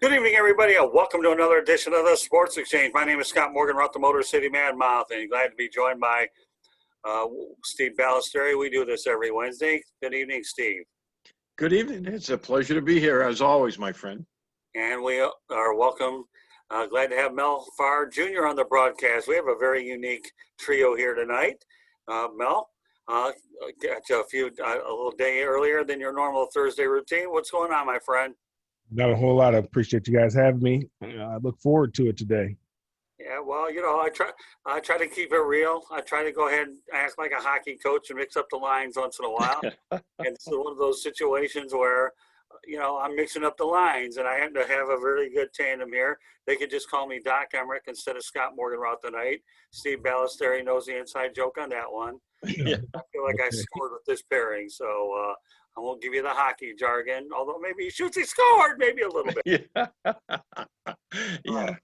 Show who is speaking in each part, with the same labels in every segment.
Speaker 1: Good evening, everybody, and welcome to another edition of the Sports Exchange. My name is Scott Morgan, the Motor City Mad Mouth, and glad to be joined by Steve Balestrieri. We do this every Wednesday. Good evening, Steve.
Speaker 2: Good evening. It's a pleasure to be here, as always, my friend.
Speaker 1: And we are welcome. Glad to have Mel Farr Jr. on the broadcast. We have a very unique trio here tonight. Mel, got you a little day earlier than your normal Thursday routine. What's going on, my friend?
Speaker 3: Not a whole lot. I appreciate you guys having me. I look forward to it today.
Speaker 1: Yeah, well, I try to keep it real. I try to go ahead and act like a hockey coach and mix up the lines once in a while. And it's one of those situations where, I'm mixing up the lines, and I happen to have a very good tandem here. They could just call me Doc Emmerich instead of Scott Morgan Roth tonight. Steve Balestrieri knows the inside joke on that one.
Speaker 2: Yeah.
Speaker 1: I feel like I scored with this pairing, so I won't give you the hockey jargon, although maybe he shoots, he scored, maybe a little bit.
Speaker 2: Yeah.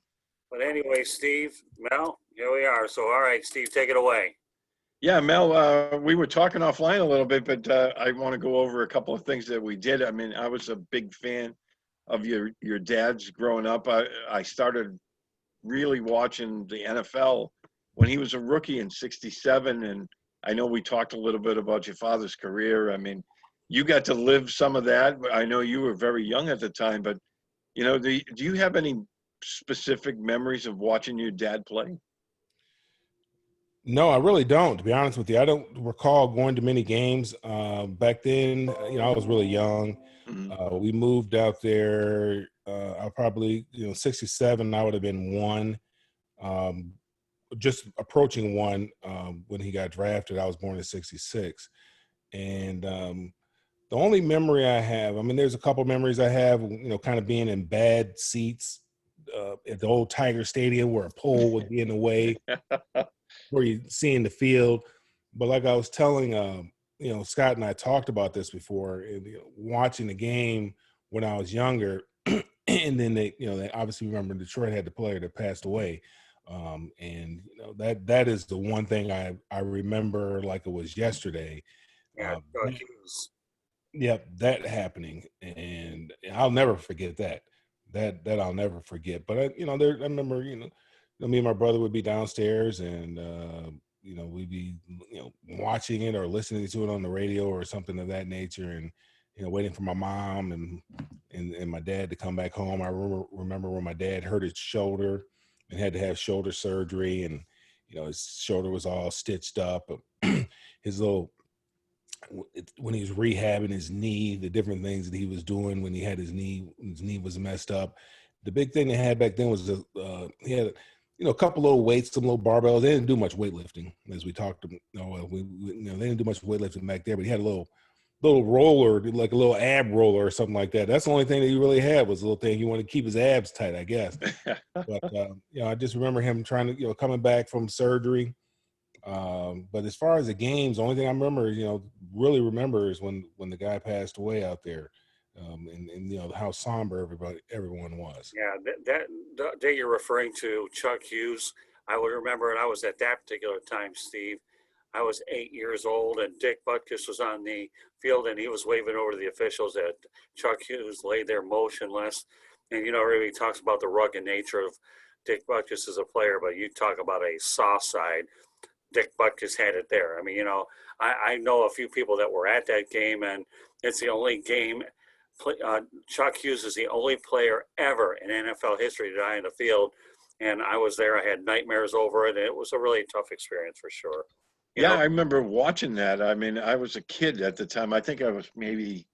Speaker 1: But anyway, Steve, Mel, here we are. So, all right, Steve, take it away.
Speaker 2: Yeah, Mel, we were talking offline a little bit, but I want to go over a couple of things that we did. I mean, I was a big fan of your dad's growing up. I started really watching the NFL when he was a rookie in '67, and I know we talked a little bit about your father's career. I mean, you got to live some of that. I know you were very young at the time, but, do you have any specific memories of watching your dad play?
Speaker 3: No, I really don't, to be honest with you. I don't recall going to many games. Back then, I was really young.
Speaker 2: Mm-hmm.
Speaker 3: We moved out there. I probably, 67, I would have been one, just approaching one when he got drafted. I was born in 66. And the only memory I have, there's a couple memories I have, kind of being in bad seats at the old Tiger Stadium where a pole would be in the way, where you seeing the field. But like I was telling, Scott and I talked about this before, and, watching the game when I was younger, and then they obviously remember Detroit had the player that passed away. And that is the one thing I remember like it was yesterday.
Speaker 1: Yeah,
Speaker 3: Yep, that happening, and I'll never forget that. That I'll never forget. But I remember, me and my brother would be downstairs, and we'd be watching it or listening to it on the radio or something of that nature, and waiting for my mom and my dad to come back home. I remember when my dad hurt his shoulder and had to have shoulder surgery, and his shoulder was all stitched up. When he was rehabbing his knee, the different things that he was doing when he had his knee was messed up. The big thing they had back then was he had a couple little weights, some little barbells. They didn't do much weightlifting, as we talked. They didn't do much weightlifting back there, but he had a little roller, like a little ab roller or something like that. That's the only thing that he really had, was a little thing. He wanted to keep his abs tight, I guess. But I just remember him trying to, coming back from surgery. But as far as the games, the only thing I remember, really remember is when the guy passed away out there, and how somber everyone was.
Speaker 1: Yeah, that day you're referring to, Chuck Hughes, I would remember, and I was at that particular time, Steve. I was 8 years old, and Dick Butkus was on the field, and he was waving over to the officials that Chuck Hughes lay there motionless. And, everybody talks about the rugged nature of Dick Butkus as a player, but you talk about a soft side. Dick Butkus had it there. I know a few people that were at that game, and it's the only game. Chuck Hughes is the only player ever in NFL history to die in the field, and I was there. I had nightmares over it, and it was a really tough experience for sure.
Speaker 2: I remember watching that. I was a kid at the time. I think I was maybe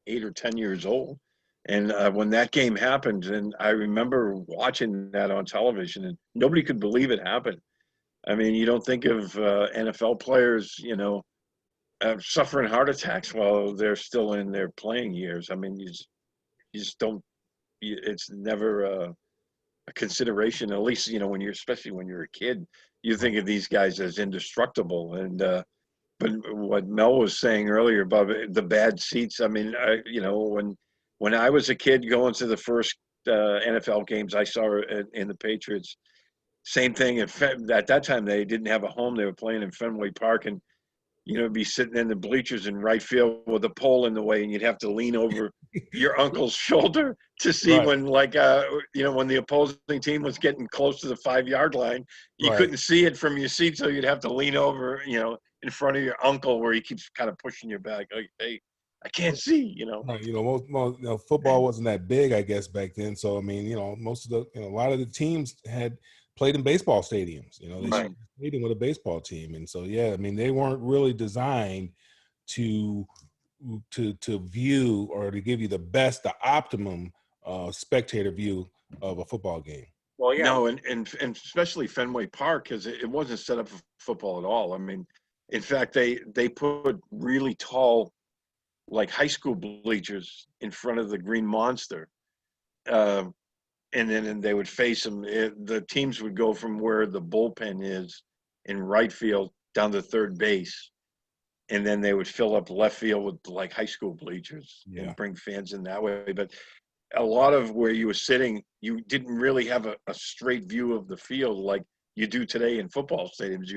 Speaker 2: 8 or 10 years old. And when that game happened, and I remember watching that on television, and nobody could believe it happened. You don't think of NFL players, suffering heart attacks while they're still in their playing years. You just don't. It's never a consideration. At least especially when you're a kid, you think of these guys as indestructible. And but what Mel was saying earlier about the bad seats. When I was a kid going to the first NFL games I saw in the Patriots. Same thing. At that time, they didn't have a home. They were playing in Fenway Park, and be sitting in the bleachers in right field with a pole in the way, and you'd have to lean over your uncle's shoulder to see
Speaker 3: Right.
Speaker 2: when, when the opposing team was getting close to the 5-yard line. You
Speaker 3: Right.
Speaker 2: couldn't see it from your seat, so you'd have to lean over, in front of your uncle, where he keeps kind of pushing your back. Like, hey, I can't see.
Speaker 3: Right. Most football wasn't that big, I guess, back then. So I mean, most of a lot of the teams had played in baseball stadiums. They
Speaker 2: Right.
Speaker 3: stayed with a baseball team, and so yeah, I mean, they weren't really designed to view or to give you the optimum spectator view of a football game.
Speaker 1: Well, yeah.
Speaker 2: No, and especially Fenway Park, because it wasn't set up for football at all. I mean, in fact, they put really tall, like high school bleachers in front of the Green Monster, and then they would face them. The teams would go from where the bullpen is in right field down to third base, and then they would fill up left field with like high school bleachers and bring fans in that way. But a lot of where you were sitting, you didn't really have a straight view of the field like you do today in football stadiums.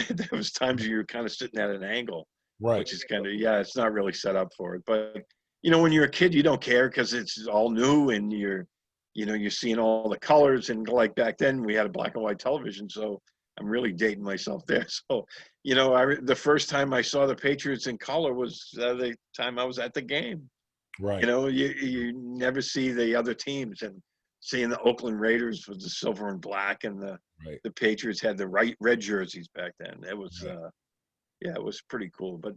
Speaker 2: There was times you were kind of sitting at an angle,
Speaker 3: Right.
Speaker 2: which is kind of, it's not really set up for it. But, when you're a kid, you don't care because it's all new, and you're seeing all the colors. And like back then we had a black and white television. So I'm really dating myself there. So, the first time I saw the Patriots in color was the time I was at the game.
Speaker 3: Right.
Speaker 2: You never see the other teams, and seeing the Oakland Raiders with the silver and black, and the Patriots had the red jerseys back then. It was, it was pretty cool. But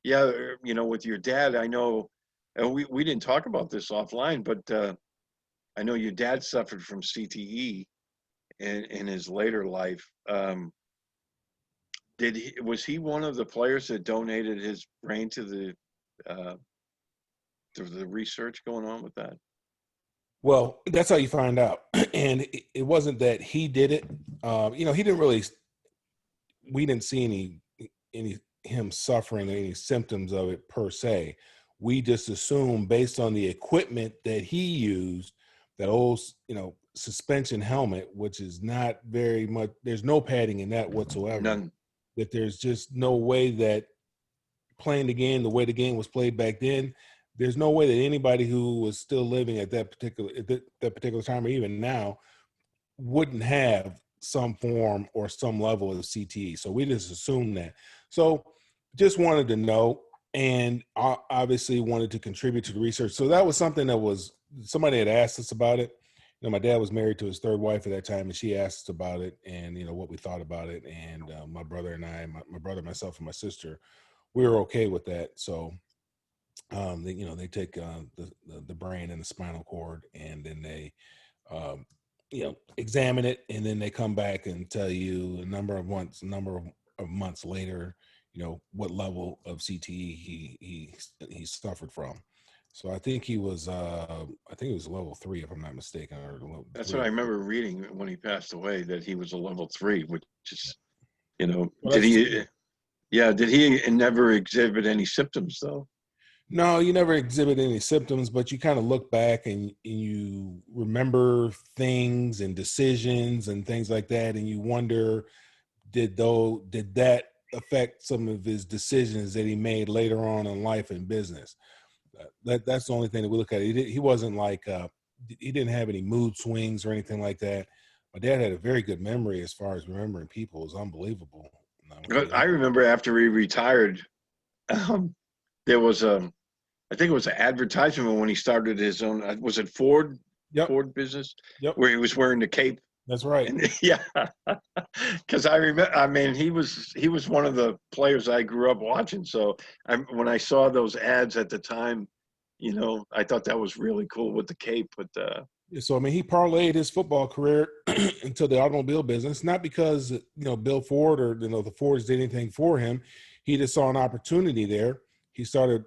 Speaker 2: with your dad, I know, and we didn't talk about this offline, but I know your dad suffered from CTE in his later life. Was he one of the players that donated his brain to the research going on with that?
Speaker 3: Well, that's how you find out. And it wasn't that he did it. He didn't really. We didn't see any him suffering or any symptoms of it per se. We just assumed, based on the equipment that he used, that old suspension helmet, which is not very much. There's no padding in that whatsoever.
Speaker 2: None.
Speaker 3: That there's just no way that playing the game the way the game was played back then. There's no way that anybody who was still living at that particular time, or even now, wouldn't have some form or some level of CTE. So we just assumed that. So just wanted to know, and obviously wanted to contribute to the research. So that was something that somebody had asked us about it. My dad was married to his third wife at that time, and she asked us about it, and what we thought about it. And my brother and I, my brother, myself, and my sister, we were okay with that. So they take the brain and the spinal cord, and then they examine it, and then they come back and tell you a number of months later, what level of CTE he suffered from. So I think he was level 3, if I'm not mistaken.
Speaker 2: That's what I remember reading when he passed away, that he was a level 3, which is,
Speaker 3: Well,
Speaker 2: did he never exhibit any symptoms though?
Speaker 3: No, you never exhibit any symptoms, but you kind of look back and you remember things and decisions and things like that, and you wonder, did that affect some of his decisions that he made later on in life and business? That's the only thing that we look at. He wasn't like he didn't have any mood swings or anything like that. My dad had a very good memory as far as remembering people. It was unbelievable.
Speaker 2: I remember after he retired, there was I think it was an advertisement when he started his own. Was it Ford?
Speaker 3: Yep.
Speaker 2: Ford business.
Speaker 3: Yep.
Speaker 2: Where he was wearing the cape.
Speaker 3: That's right.
Speaker 2: And, because I remember. I mean, he was one of the players I grew up watching. So when I saw those ads at the time, I thought that was really cool with the cape. But
Speaker 3: so I mean, he parlayed his football career into the automobile business, not because Bill Ford or the Fords did anything for him. He just saw an opportunity there. He started,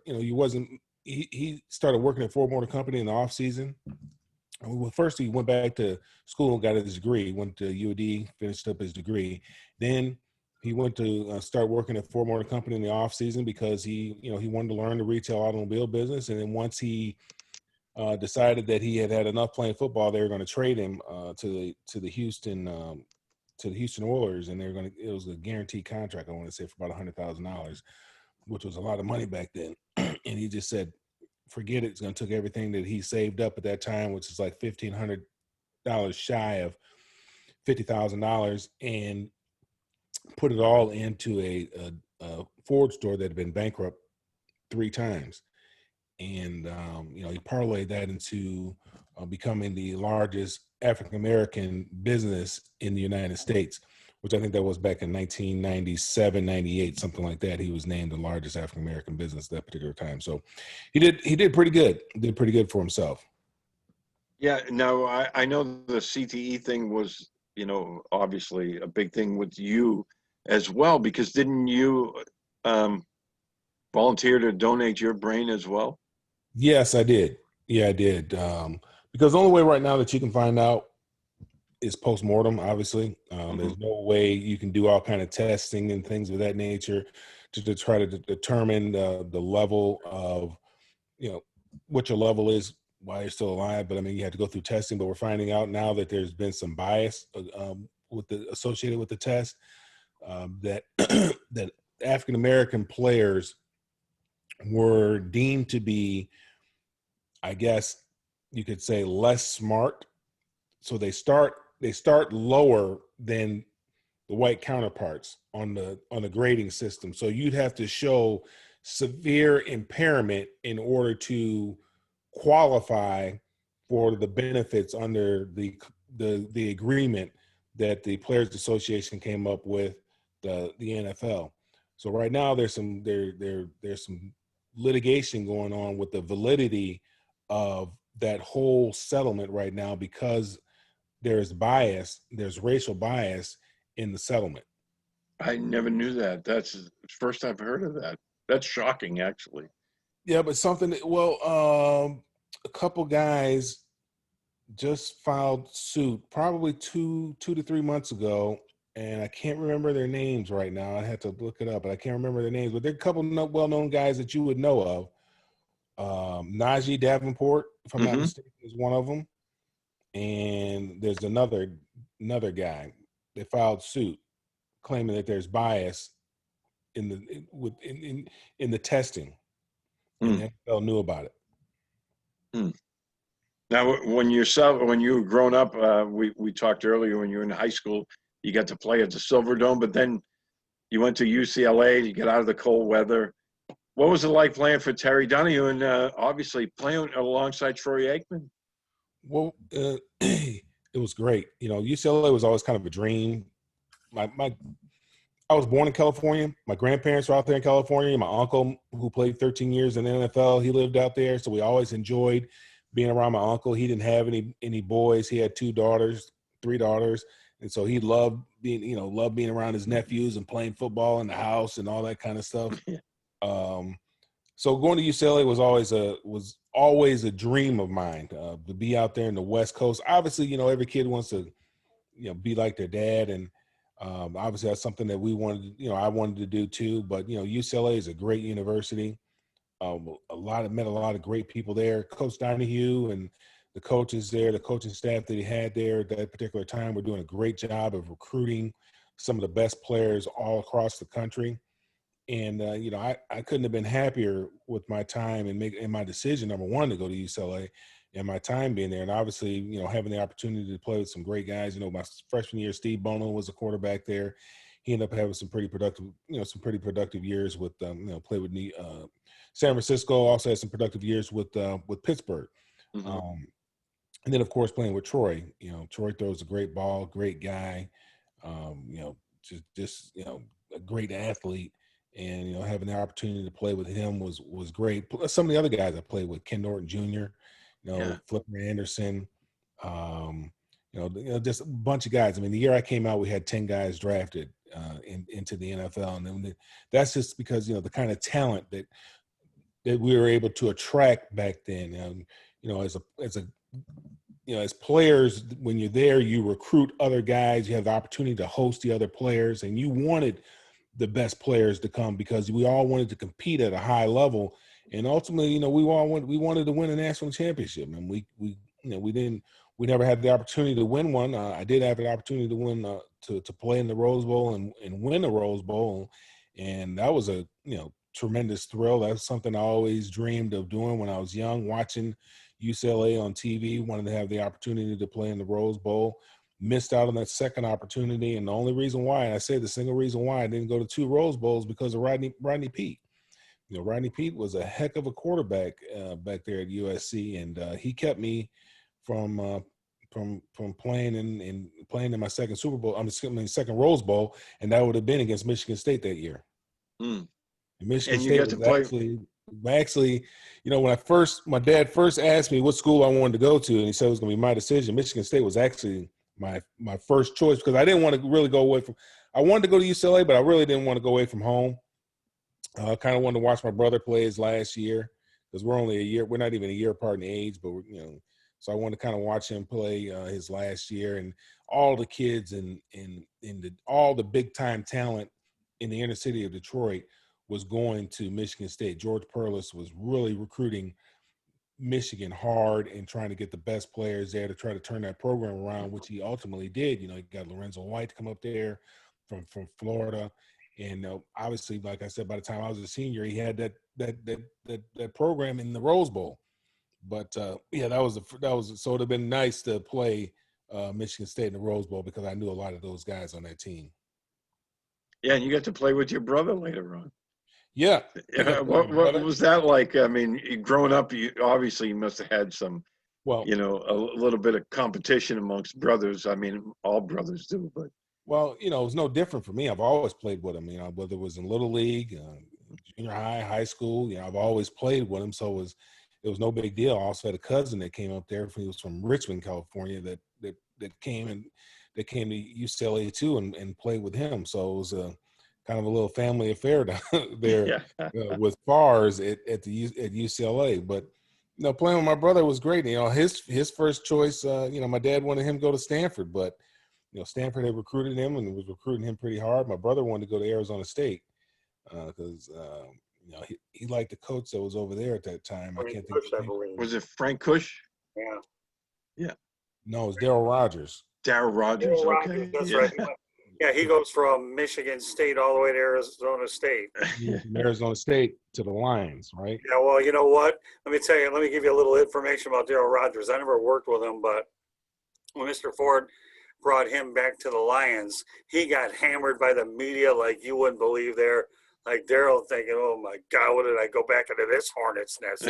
Speaker 3: he started working at Ford Motor Company in the off season. Well, first he went back to school and got his degree. Went to UAD, finished up his degree. Then he went to start working at Ford Motor Company in the off season because he wanted to learn the retail automobile business. And then once he decided that he had enough playing football, they were going to trade him to the Houston to the Houston Oilers, and it was a guaranteed contract, I want to say, for about $100,000, which was a lot of money back then. And he just said, forget it. It's going to take everything that he saved up at that time, which is like $1,500 shy of $50,000, and put it all into a Ford store that had been bankrupt 3 times. And, he parlayed that into becoming the largest African-American business in the United States, which I think that was back in 1997, 98, something like that. He was named the largest African-American business at that particular time. So he did pretty good. Did pretty good for himself.
Speaker 2: Yeah. No, I know the CTE thing was, obviously a big thing with you as well, because didn't you volunteer to donate your brain as well?
Speaker 3: Yes, I did. Yeah, I did. Because the only way right now that you can find out is post-mortem, obviously. There's no way you can do all kind of testing and things of that nature to try to determine the level of, what your level is while you're still alive. But I mean, you have to go through testing, but we're finding out now that there's been some bias associated with the test, that that African-American players were deemed to be, I guess you could say, less smart. So they start lower than the white counterparts on the grading system. So you'd have to show severe impairment in order to qualify for the benefits under the agreement that the Players Association came up with the NFL. So right now there's some litigation going on with the validity of that whole settlement right now, because there's racial bias in the settlement.
Speaker 2: I never knew that. That's the first I've heard of that. That's shocking, actually.
Speaker 3: Yeah, but a couple guys just filed suit probably 2 to 3 months ago, and I can't remember their names right now. I had to look it up, but I can't remember their names. But they're a couple well-known guys that you would know of. Najee Davenport, if I'm not mistaken, is one of them. And there's another guy that filed suit claiming that there's bias in the testing, and the NFL knew about it.
Speaker 2: Now, when you were growing up, we talked earlier, when you were in high school, you got to play at the Silverdome, but then you went to UCLA to get out of the cold weather. What was it like playing for Terry Donahue and obviously playing alongside Troy Aikman?
Speaker 3: Well, it was great. UCLA was always kind of a dream. I was born in California. My grandparents were out there in California. My uncle, who played 13 years in the NFL, he lived out there. So we always enjoyed being around my uncle. He didn't have any boys. He had 3 daughters. And so he loved being around his nephews and playing football in the house and all that kind of stuff. So going to UCLA was always a dream of mine, to be out there in the West Coast. Obviously, every kid wants to, be like their dad. And obviously that's something that I wanted to do too. But, UCLA is a great university. Met a lot of great people there. Coach Donahue and the coaches there, the coaching staff that he had there at that particular time were doing a great job of recruiting some of the best players all across the country. And, I couldn't have been happier with my time and my decision, number one, to go to UCLA, and my time being there. And obviously, having the opportunity to play with some great guys. My freshman year, Steve Bono was a quarterback there. He ended up having some pretty productive years with, played with San Francisco, also had some productive years with Pittsburgh. And then, of course, playing with Troy. Troy throws a great ball, great guy, just a great athlete. And, having the opportunity to play with him was great. Plus some of the other guys I played with, Ken Norton Jr., Flipper Anderson, just a bunch of guys. I mean, the year I came out, we had 10 guys drafted into the NFL. And then that's just because, the kind of talent that we were able to attract back then. As players, when you're there, you recruit other guys. You have the opportunity to host the other players, and you wanted the best players to come because we all wanted to compete at a high level. And ultimately, we wanted to win a national championship, and we we never had the opportunity to win one. I did have an opportunity to win to play in the Rose Bowl and win the Rose Bowl, and that was a tremendous thrill. That's something I always dreamed of doing when I was young, watching UCLA on TV. Wanted to have the opportunity to play in the Rose Bowl. Missed out on that second opportunity, and the only reason why, and I say the single reason why I didn't go to 2 Rose Bowls, because of Rodney Peete. Rodney Peete was a heck of a quarterback back there at USC, and he kept me from playing in my second Super Bowl. Second Rose Bowl, and that would have been against Michigan State that year.
Speaker 2: Mm.
Speaker 3: And Michigan
Speaker 2: And you
Speaker 3: State
Speaker 2: got to play.
Speaker 3: actually, when my dad first asked me what school I wanted to go to, and he said it was going to be my decision, Michigan State was actually my first choice, because I didn't want to really go away from. I wanted to go to UCLA, but I really didn't want to go away from home. I kind of wanted to watch my brother play his last year, because we're only a year. We're not even a year apart in age, but so I wanted to kind of watch him play his last year, and all the kids and all the big time talent in the inner city of Detroit was going to Michigan State. George Perlis was really recruiting Michigan hard and trying to get the best players there to try to turn that program around, which he ultimately did. He got Lorenzo White to come up there from Florida. And obviously, like I said, by the time I was a senior, he had that program in the Rose Bowl. But that was so it'd have been nice to play Michigan State in the Rose Bowl, because I knew a lot of those guys on that team.
Speaker 2: Yeah, and you got to play with your brother later on.
Speaker 3: Yeah.
Speaker 2: What was that like? I mean, growing up, you must have had some, a little bit of competition amongst brothers. I mean, all brothers do, but.
Speaker 3: Well, it was no different for me. I've always played with him, whether it was in Little League, junior high, high school, I've always played with him. So it was no big deal. I also had a cousin that came up there. He was from Richmond, California, that came to UCLA too and played with him. So it was kind of a little family affair down there with Farrs at UCLA. But playing with my brother was great. His first choice. My dad wanted him to go to Stanford, but Stanford had recruited him and was recruiting him pretty hard. My brother wanted to go to Arizona State because he liked the coach that was over there at that time. I can't think.
Speaker 2: Was it Frank Kush?
Speaker 1: Yeah.
Speaker 2: Yeah.
Speaker 3: No, it was Darryl Rogers.
Speaker 2: Darryl Rogers. Okay.
Speaker 1: That's right. Yeah, he goes from Michigan State all the way to Arizona State.
Speaker 3: From Arizona State to the Lions, right?
Speaker 1: Yeah, well, you know what? Let me give you a little information about Darryl Rogers. I never worked with him, but when Mr. Ford brought him back to the Lions, he got hammered by the media like you wouldn't believe there. Like Darryl thinking, oh my God, what did I go back into this hornet's nest?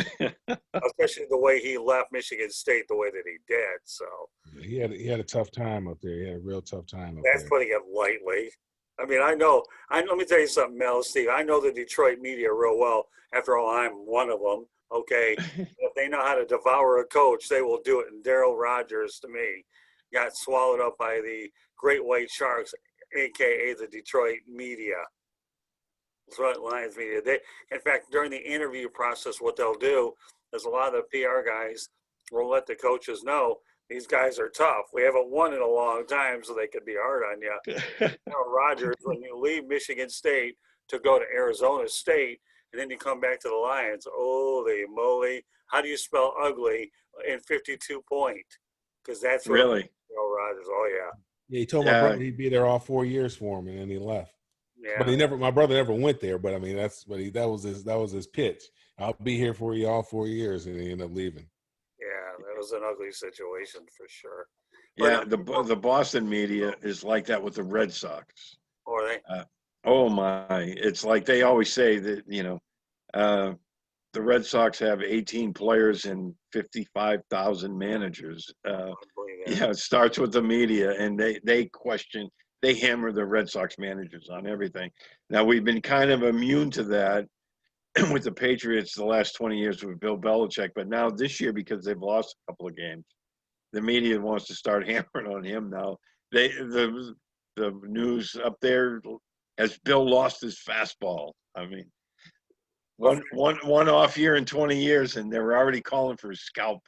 Speaker 1: Especially the way he left Michigan State the way that he did. So
Speaker 3: he had a tough time up there. He had a real tough time up
Speaker 1: that's
Speaker 3: there.
Speaker 1: putting it lightly. I mean, let me tell you something, Mel, Steve. I know the Detroit media real well. After all, I'm one of them. Okay. If they know how to devour a coach, they will do it. And Darryl Rogers, to me, got swallowed up by the Great White Sharks, a.k.a. the Detroit media. Lions media. In fact, during the interview process, what they'll do is a lot of the PR guys will let the coaches know these guys are tough. We haven't won in a long time, so they could be hard on you. Rogers, when you leave Michigan State to go to Arizona State, and then you come back to the Lions, holy moly. How do you spell ugly in 52 point? Because that's what
Speaker 2: really
Speaker 1: Rogers. Oh, yeah.
Speaker 3: Yeah, he told my brother he'd be there all 4 years for him, and then he left.
Speaker 1: Yeah.
Speaker 3: But my brother never went there. But I mean, that was his pitch. I'll be here for you all 4 years, and he ended up leaving.
Speaker 1: Yeah, that was an ugly situation for sure.
Speaker 2: Yeah, the Boston media is like that with the Red Sox.
Speaker 1: Are they?
Speaker 2: Oh my! It's like they always say that the Red Sox have 18 players and 55,000 managers. It starts with the media, and they hammer the Red Sox managers on everything. Now, we've been kind of immune to that with the Patriots the last 20 years with Bill Belichick, but now this year, because they've lost a couple of games, the media wants to start hammering on him now. The news up there has Bill lost his fastball. I mean, one off year in 20 years, and they were already calling for his scalp.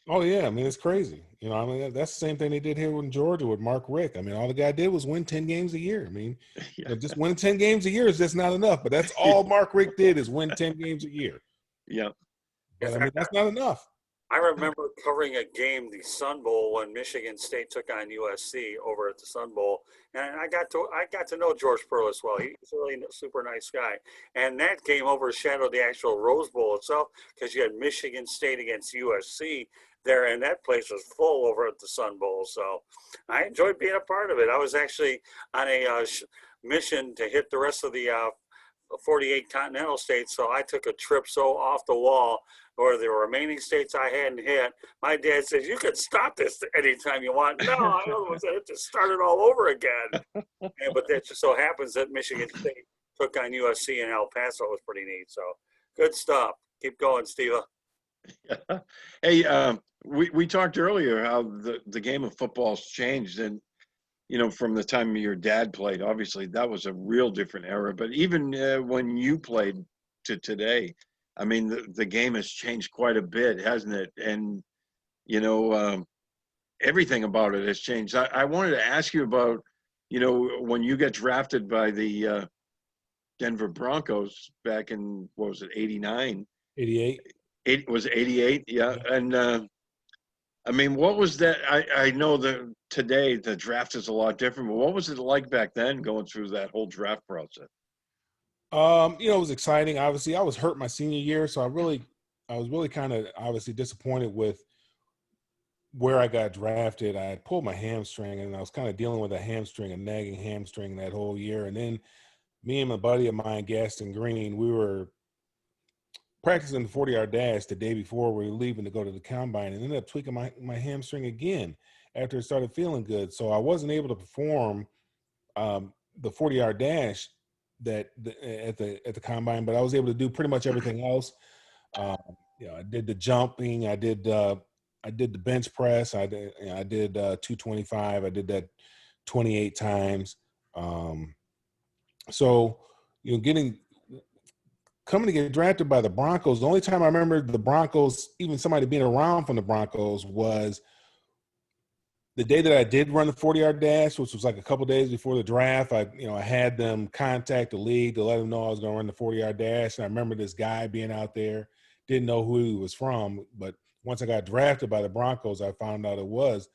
Speaker 3: Oh yeah, I mean it's crazy. I mean that's the same thing they did here in Georgia with Mark Richt. I mean all the guy did was win 10 games a year. I mean, just winning 10 games a year is just not enough. But that's all Mark Richt did is win 10 games a year.
Speaker 2: Yeah,
Speaker 3: but I mean that's not enough.
Speaker 1: I remember covering a game, the Sun Bowl, when Michigan State took on USC over at the Sun Bowl, and I got to know George Perlis well. He's really a super nice guy, and that game overshadowed the actual Rose Bowl itself because you had Michigan State against USC there, and that place was full over at the Sun Bowl. So I enjoyed being a part of it. I was actually on a mission to hit the rest of the 48 continental states, so I took a trip so off the wall or the remaining states I hadn't hit. My dad says, you can stop this anytime you want. No, I almost had to start it all over again. But that just so happens that Michigan State took on USC in El Paso. It was pretty neat. So good stuff. Keep going, Steve.
Speaker 2: Hey, we talked earlier how the game of football's changed, and from the time your dad played, obviously that was a real different era. But even when you played to today, I mean, the game has changed quite a bit, hasn't it? And everything about it has changed. I wanted to ask you about, when you got drafted by the Denver Broncos back in, what was it, 89?
Speaker 3: 88.
Speaker 2: It was 88, yeah. And I mean, what was that? I know that today the draft is a lot different, but what was it like back then going through that whole draft process?
Speaker 3: It was exciting. Obviously, I was hurt my senior year, so I was really kind of obviously disappointed with where I got drafted. I had pulled my hamstring, and I was kind of dealing with a nagging hamstring that whole year. And then me and my buddy of mine, Gaston Green, we were practicing the 40-yard dash the day before we were leaving to go to the combine, and ended up tweaking my hamstring again after it started feeling good. So I wasn't able to perform the 40-yard dash at the combine, but I was able to do pretty much everything else. I did the jumping, I did the bench press, I did 225, I did that 28 times. So coming to get drafted by the Broncos, the only time I remember the Broncos, even somebody being around from the Broncos, was the day that I did run the 40-yard dash, which was like a couple days before the draft. I had them contact the league to let them know I was going to run the 40-yard dash. And I remember this guy being out there, didn't know who he was from, but once I got drafted by the Broncos, I found out he was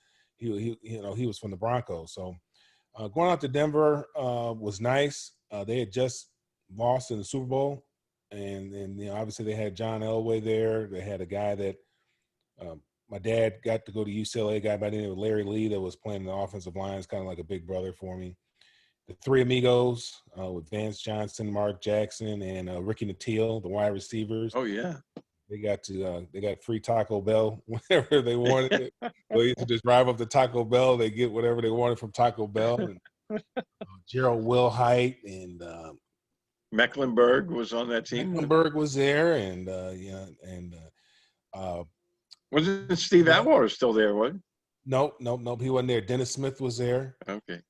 Speaker 3: from the Broncos. So going out to Denver was nice. They had just lost in the Super Bowl, and obviously they had John Elway there. They had a guy that my dad got to go to UCLA, a guy by the name of Larry Lee that was playing the offensive line. It's kind of like a big brother for me. The Three Amigos with Vance Johnson, Mark Jackson, and Ricky Nattiel, the wide receivers.
Speaker 2: Oh yeah,
Speaker 3: they got free Taco Bell whenever they wanted it. They used to just drive up to Taco Bell. They get whatever they wanted from Taco Bell. And Gerald Wilhite and
Speaker 2: Mecklenburg was on that team.
Speaker 3: Mecklenburg was there, and
Speaker 2: wasn't Steve Atwater still there? What?
Speaker 3: Nope. He wasn't there. Dennis Smith was there.
Speaker 2: Okay.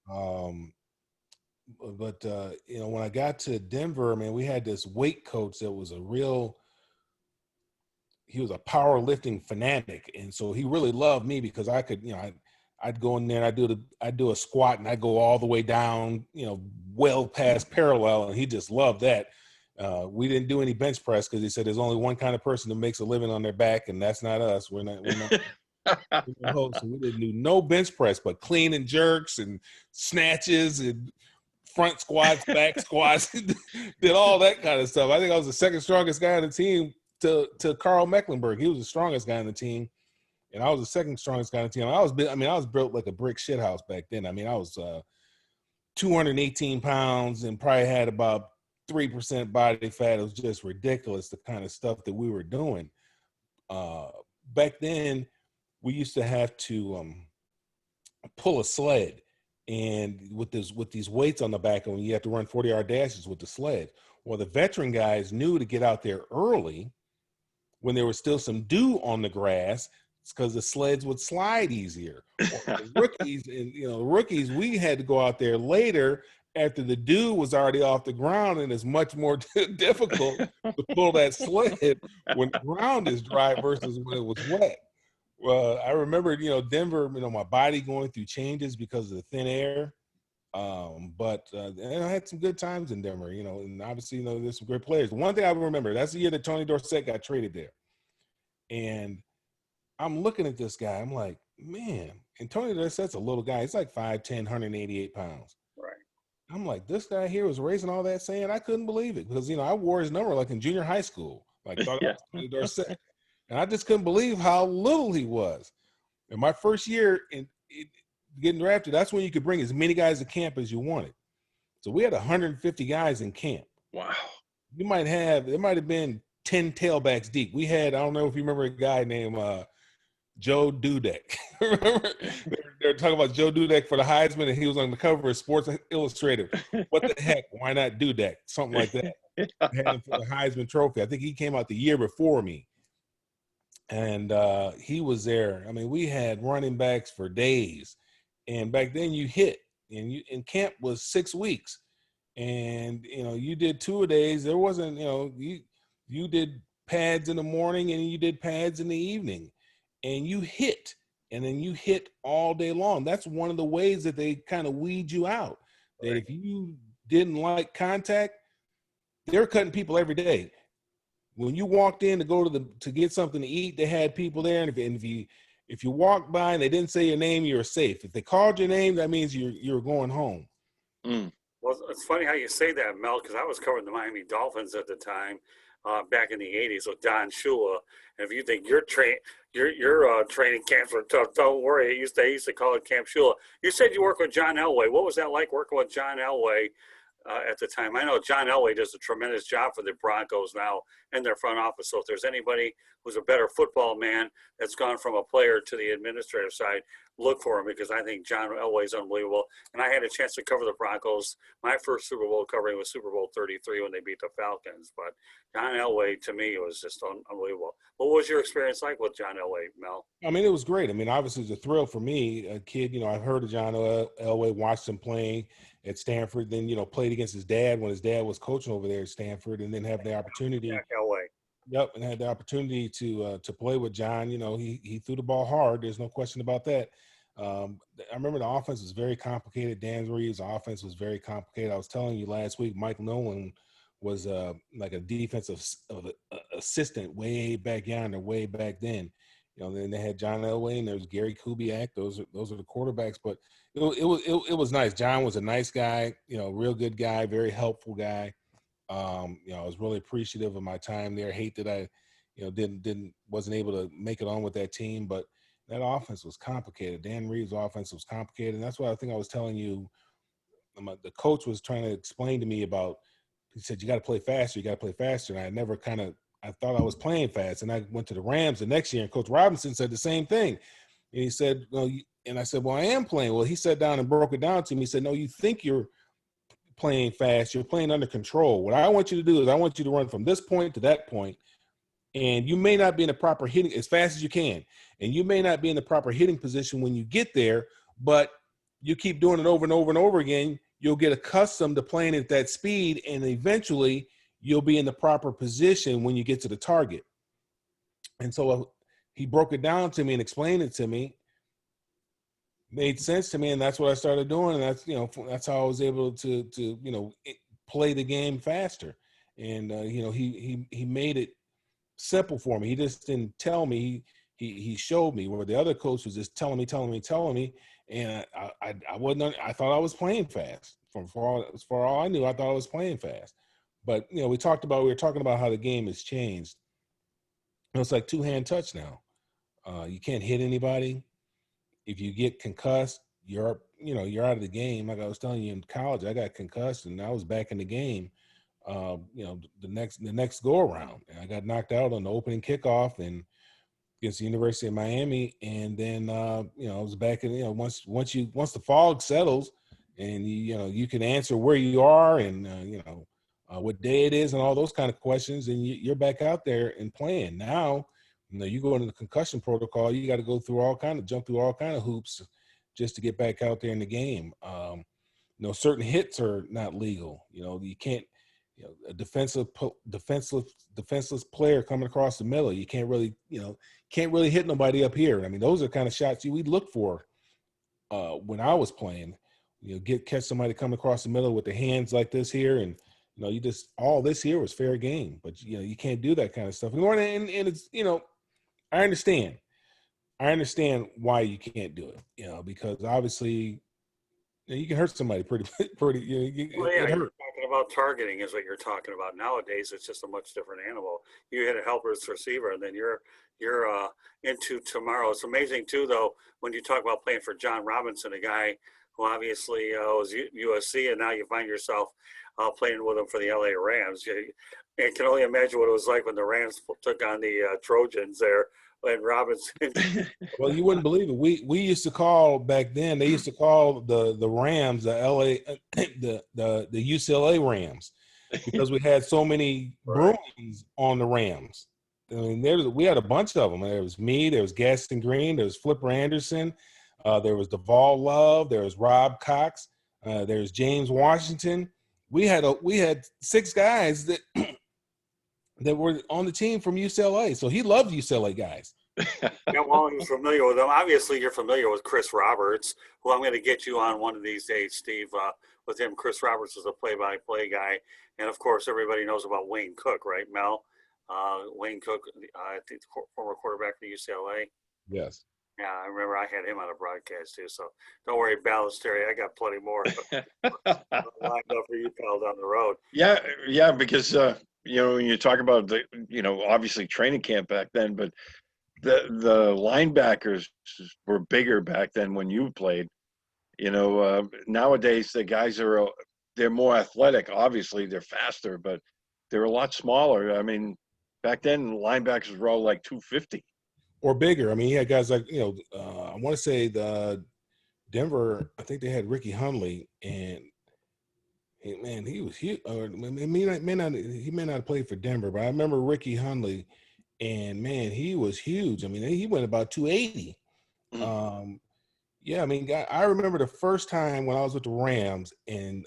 Speaker 3: But when I got to Denver, man, we had this weight coach that was he was a powerlifting fanatic, and so he really loved me because I could, I'd go in there, I'd do a squat, and I'd go all the way down, well past parallel, and he just loved that. We didn't do any bench press because he said there's only one kind of person that makes a living on their back, and that's not us. We're not so we didn't do no bench press, but clean and jerks and snatches and front squats, back squats, did all that kind of stuff. I think I was the second strongest guy on the team to Carl Mecklenburg. He was the strongest guy on the team, and I was the second strongest guy on the team. I was built like a brick shithouse back then. I mean, I was 218 pounds and probably had about 3% body fat. It was just ridiculous, the kind of stuff that we were doing. Back then, we used to have to pull a sled, and with these weights on the back, and you have to run 40-yard dashes with the sled. Well, the veteran guys knew to get out there early when there was still some dew on the grass, because the sleds would slide easier. The rookies, we had to go out there later after the dew was already off the ground, and it's much more difficult to pull that sled when the ground is dry versus when it was wet. Well, I remember, Denver, my body going through changes because of the thin air. But I had some good times in Denver, and obviously, there's some great players. One thing I remember, that's the year that Tony Dorsett got traded there. And I'm looking at this guy. I'm like, man, Antonio Dorset's a little guy. He's like 5'10", 188 pounds.
Speaker 1: Right.
Speaker 3: I'm like, this guy here was raising all that sand. I couldn't believe it because, I wore his number like in junior high school. Like, thought I
Speaker 2: Yeah.
Speaker 3: was Antonio Dorset. And I just couldn't believe how little he was. In my first year in getting drafted, that's when you could bring as many guys to camp as you wanted. So we had 150 guys in camp.
Speaker 2: Wow.
Speaker 3: There might have been 10 tailbacks deep. We had, I don't know if you remember a guy named Joe Dudek. Remember? They were talking about Joe Dudek for the Heisman, and he was on the cover of Sports Illustrated. What the heck? Why not Dudek? Something like that. I had him for the Heisman Trophy. I think he came out the year before me. And he was there. I mean, we had running backs for days. And back then you hit. And camp was 6 weeks. And, you did 2 a days. There wasn't, you did pads in the morning and you did pads in the evening. And you hit. And then you hit all day long. That's one of the ways that they kind of weed you out. That if you didn't like contact, they're cutting people every day. When you walked in to go to get something to eat, they had people there. And if you walked by and they didn't say your name, you were safe. If they called your name, that means you're going home.
Speaker 2: Mm.
Speaker 1: Well, it's funny how you say that, Mel, because I was covering the Miami Dolphins at the time, back in the '80s with Don Shula. And if you think your training camps were tough, don't worry. They used to call it Camp Shula. You said you worked with John Elway. What was that like working with John Elway at the time? I know John Elway does a tremendous job for the Broncos now in their front office. So if there's anybody who's a better football man that's gone from a player to the administrative side, look for him, because I think John Elway is unbelievable. And I had a chance to cover the Broncos. My first Super Bowl covering was Super Bowl 33 when they beat the Falcons. But John Elway, to me, was just unbelievable. What was your experience like with John Elway, Mel?
Speaker 3: I mean, it was great. I mean, obviously, it was a thrill for me, a kid. I've heard of John Elway, watched him playing at Stanford, then, played against his dad when his dad was coaching over there at Stanford, and then have the opportunity.
Speaker 1: Jack Elway.
Speaker 3: Yep, and had the opportunity to play with John. He threw the ball hard. There's no question about that. I remember the offense was very complicated. Dan Reeves' offense was very complicated. I was telling you last week, Mike Nolan was like a defensive assistant way back yonder, way back then. Then they had John Elway and there was Gary Kubiak. Those are the quarterbacks. But it was nice. John was a nice guy. Real good guy, very helpful guy. I was really appreciative of my time there. Hate that I, wasn't able to make it on with that team, but that offense was complicated. Dan Reeves' offense was complicated. And that's what I think I was telling you. The coach was trying to explain to me about, he said, you got to play faster. You got to play faster. And I thought I was playing fast. And I went to the Rams the next year and Coach Robinson said the same thing. And he said, and I said, well, I am playing. Well, he sat down and broke it down to me. He said, no, you think you're playing fast. You're playing under control. What I want you to do is I want you to run from this point to that point. And you may not be in the proper hitting as fast as you can. And you may not be in the proper hitting position when you get there, but you keep doing it over and over and over again. You'll get accustomed to playing at that speed, and eventually you'll be in the proper position when you get to the target. And so he broke it down to me and explained it to me. Made sense to me, and that's what I started doing. And that's how I was able to play the game faster. And he made it simple for me. He just didn't tell me. He showed me, where the other coach was just telling me, and I wasn't. I thought I was playing fast. For all I knew, I thought I was playing fast. But we were talking about how the game has changed. It's like two-hand touch now. You can't hit anybody. If you get concussed, you're out of the game. Like I was telling you in college, I got concussed and I was back in the game. The next go around, and I got knocked out on the opening kickoff and against the University of Miami. And then I was back in. Once the fog settles, and you can answer where you are and what day it is and all those kind of questions, and you're back out there and playing. Now, you go into the concussion protocol, you got to jump through all kind of hoops just to get back out there in the game. Certain hits are not legal. You can't. A defenseless player coming across the middle, you can't really hit nobody up here. I mean, those are the kind of shots we'd look for when I was playing. Catch somebody coming across the middle with the hands like this here, and all this here was fair game. But you can't do that kind of stuff anymore. And it's I understand, I understand why you can't do it, because obviously you can hurt somebody pretty.
Speaker 1: Well, yeah,
Speaker 3: It
Speaker 1: you're
Speaker 3: hurt.
Speaker 1: talking about targeting is what you're talking about. Nowadays, it's just a much different animal. You hit a helpless receiver, and then you're into tomorrow. It's amazing too, though, when you talk about playing for John Robinson, a guy who obviously was USC, and now you find yourself playing with him for the LA Rams. You can only imagine what it was like when the Rams took on the Trojans there, and Robinson.
Speaker 3: Well, you wouldn't believe it. We used to call back then. They used to call the Rams the LA the UCLA Rams because we had so many
Speaker 1: Right.
Speaker 3: Bruins on the Rams. I mean, we had a bunch of them. There was me. There was Gaston Green. There was Flipper Anderson. There was Duvall Love. There was Rob Cox. There was James Washington. We had 6 guys that that were on the team from UCLA. So he loved UCLA guys.
Speaker 1: Yeah, well, he's familiar with them. Obviously, you're familiar with Chris Roberts, who I'm going to get you on one of these days, Steve. With him, Chris Roberts is a play-by-play guy, and of course, everybody knows about Wayne Cook, right, Mel? Wayne Cook, I think the former quarterback for UCLA.
Speaker 3: Yes.
Speaker 1: Yeah, I remember I had him on a broadcast too. So don't worry, Balestrieri, I got plenty more lined up for you, pal, down the road.
Speaker 2: Yeah, because when you talk about the, obviously training camp back then, but the linebackers were bigger back then when you played. Nowadays the guys they're more athletic. Obviously, they're faster, but they're a lot smaller. I mean, back then linebackers were all like 250
Speaker 3: or bigger. I mean, he had guys like I want to say the Denver. I think they had Ricky Hundley, and he was huge. Or he may not have played for Denver, but I remember Ricky Hundley, and man, he was huge. I mean, he went about 280.
Speaker 2: Mm-hmm.
Speaker 3: Yeah, I mean, I remember the first time when I was with the Rams and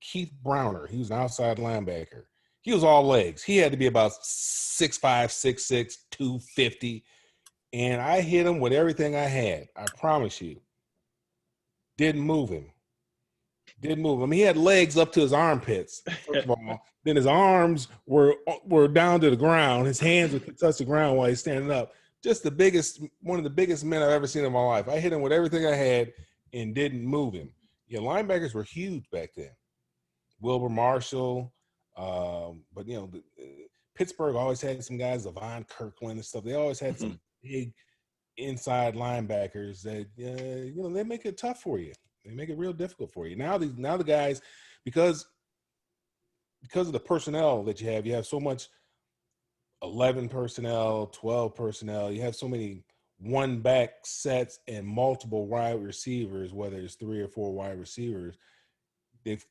Speaker 3: Keith Browner, he was an outside linebacker. He was all legs. He had to be about 6'5", 6'6", 250. And I hit him with everything I had. I promise you. Didn't move him. I mean, he had legs up to his armpits, first of all. Then his arms were down to the ground. His hands would touch the ground while he's standing up. Just one of the biggest men I've ever seen in my life. I hit him with everything I had and didn't move him. Yeah, linebackers were huge back then. Wilbur Marshall, but Pittsburgh always had some guys, Levon Kirkland and stuff. They always had some big inside linebackers that they make it tough for you. They make it real difficult for you. Now the guys, because of the personnel that you have so much 11 personnel, 12 personnel. You have so many one back sets and multiple wide receivers, whether it's 3 or 4 wide receivers. They've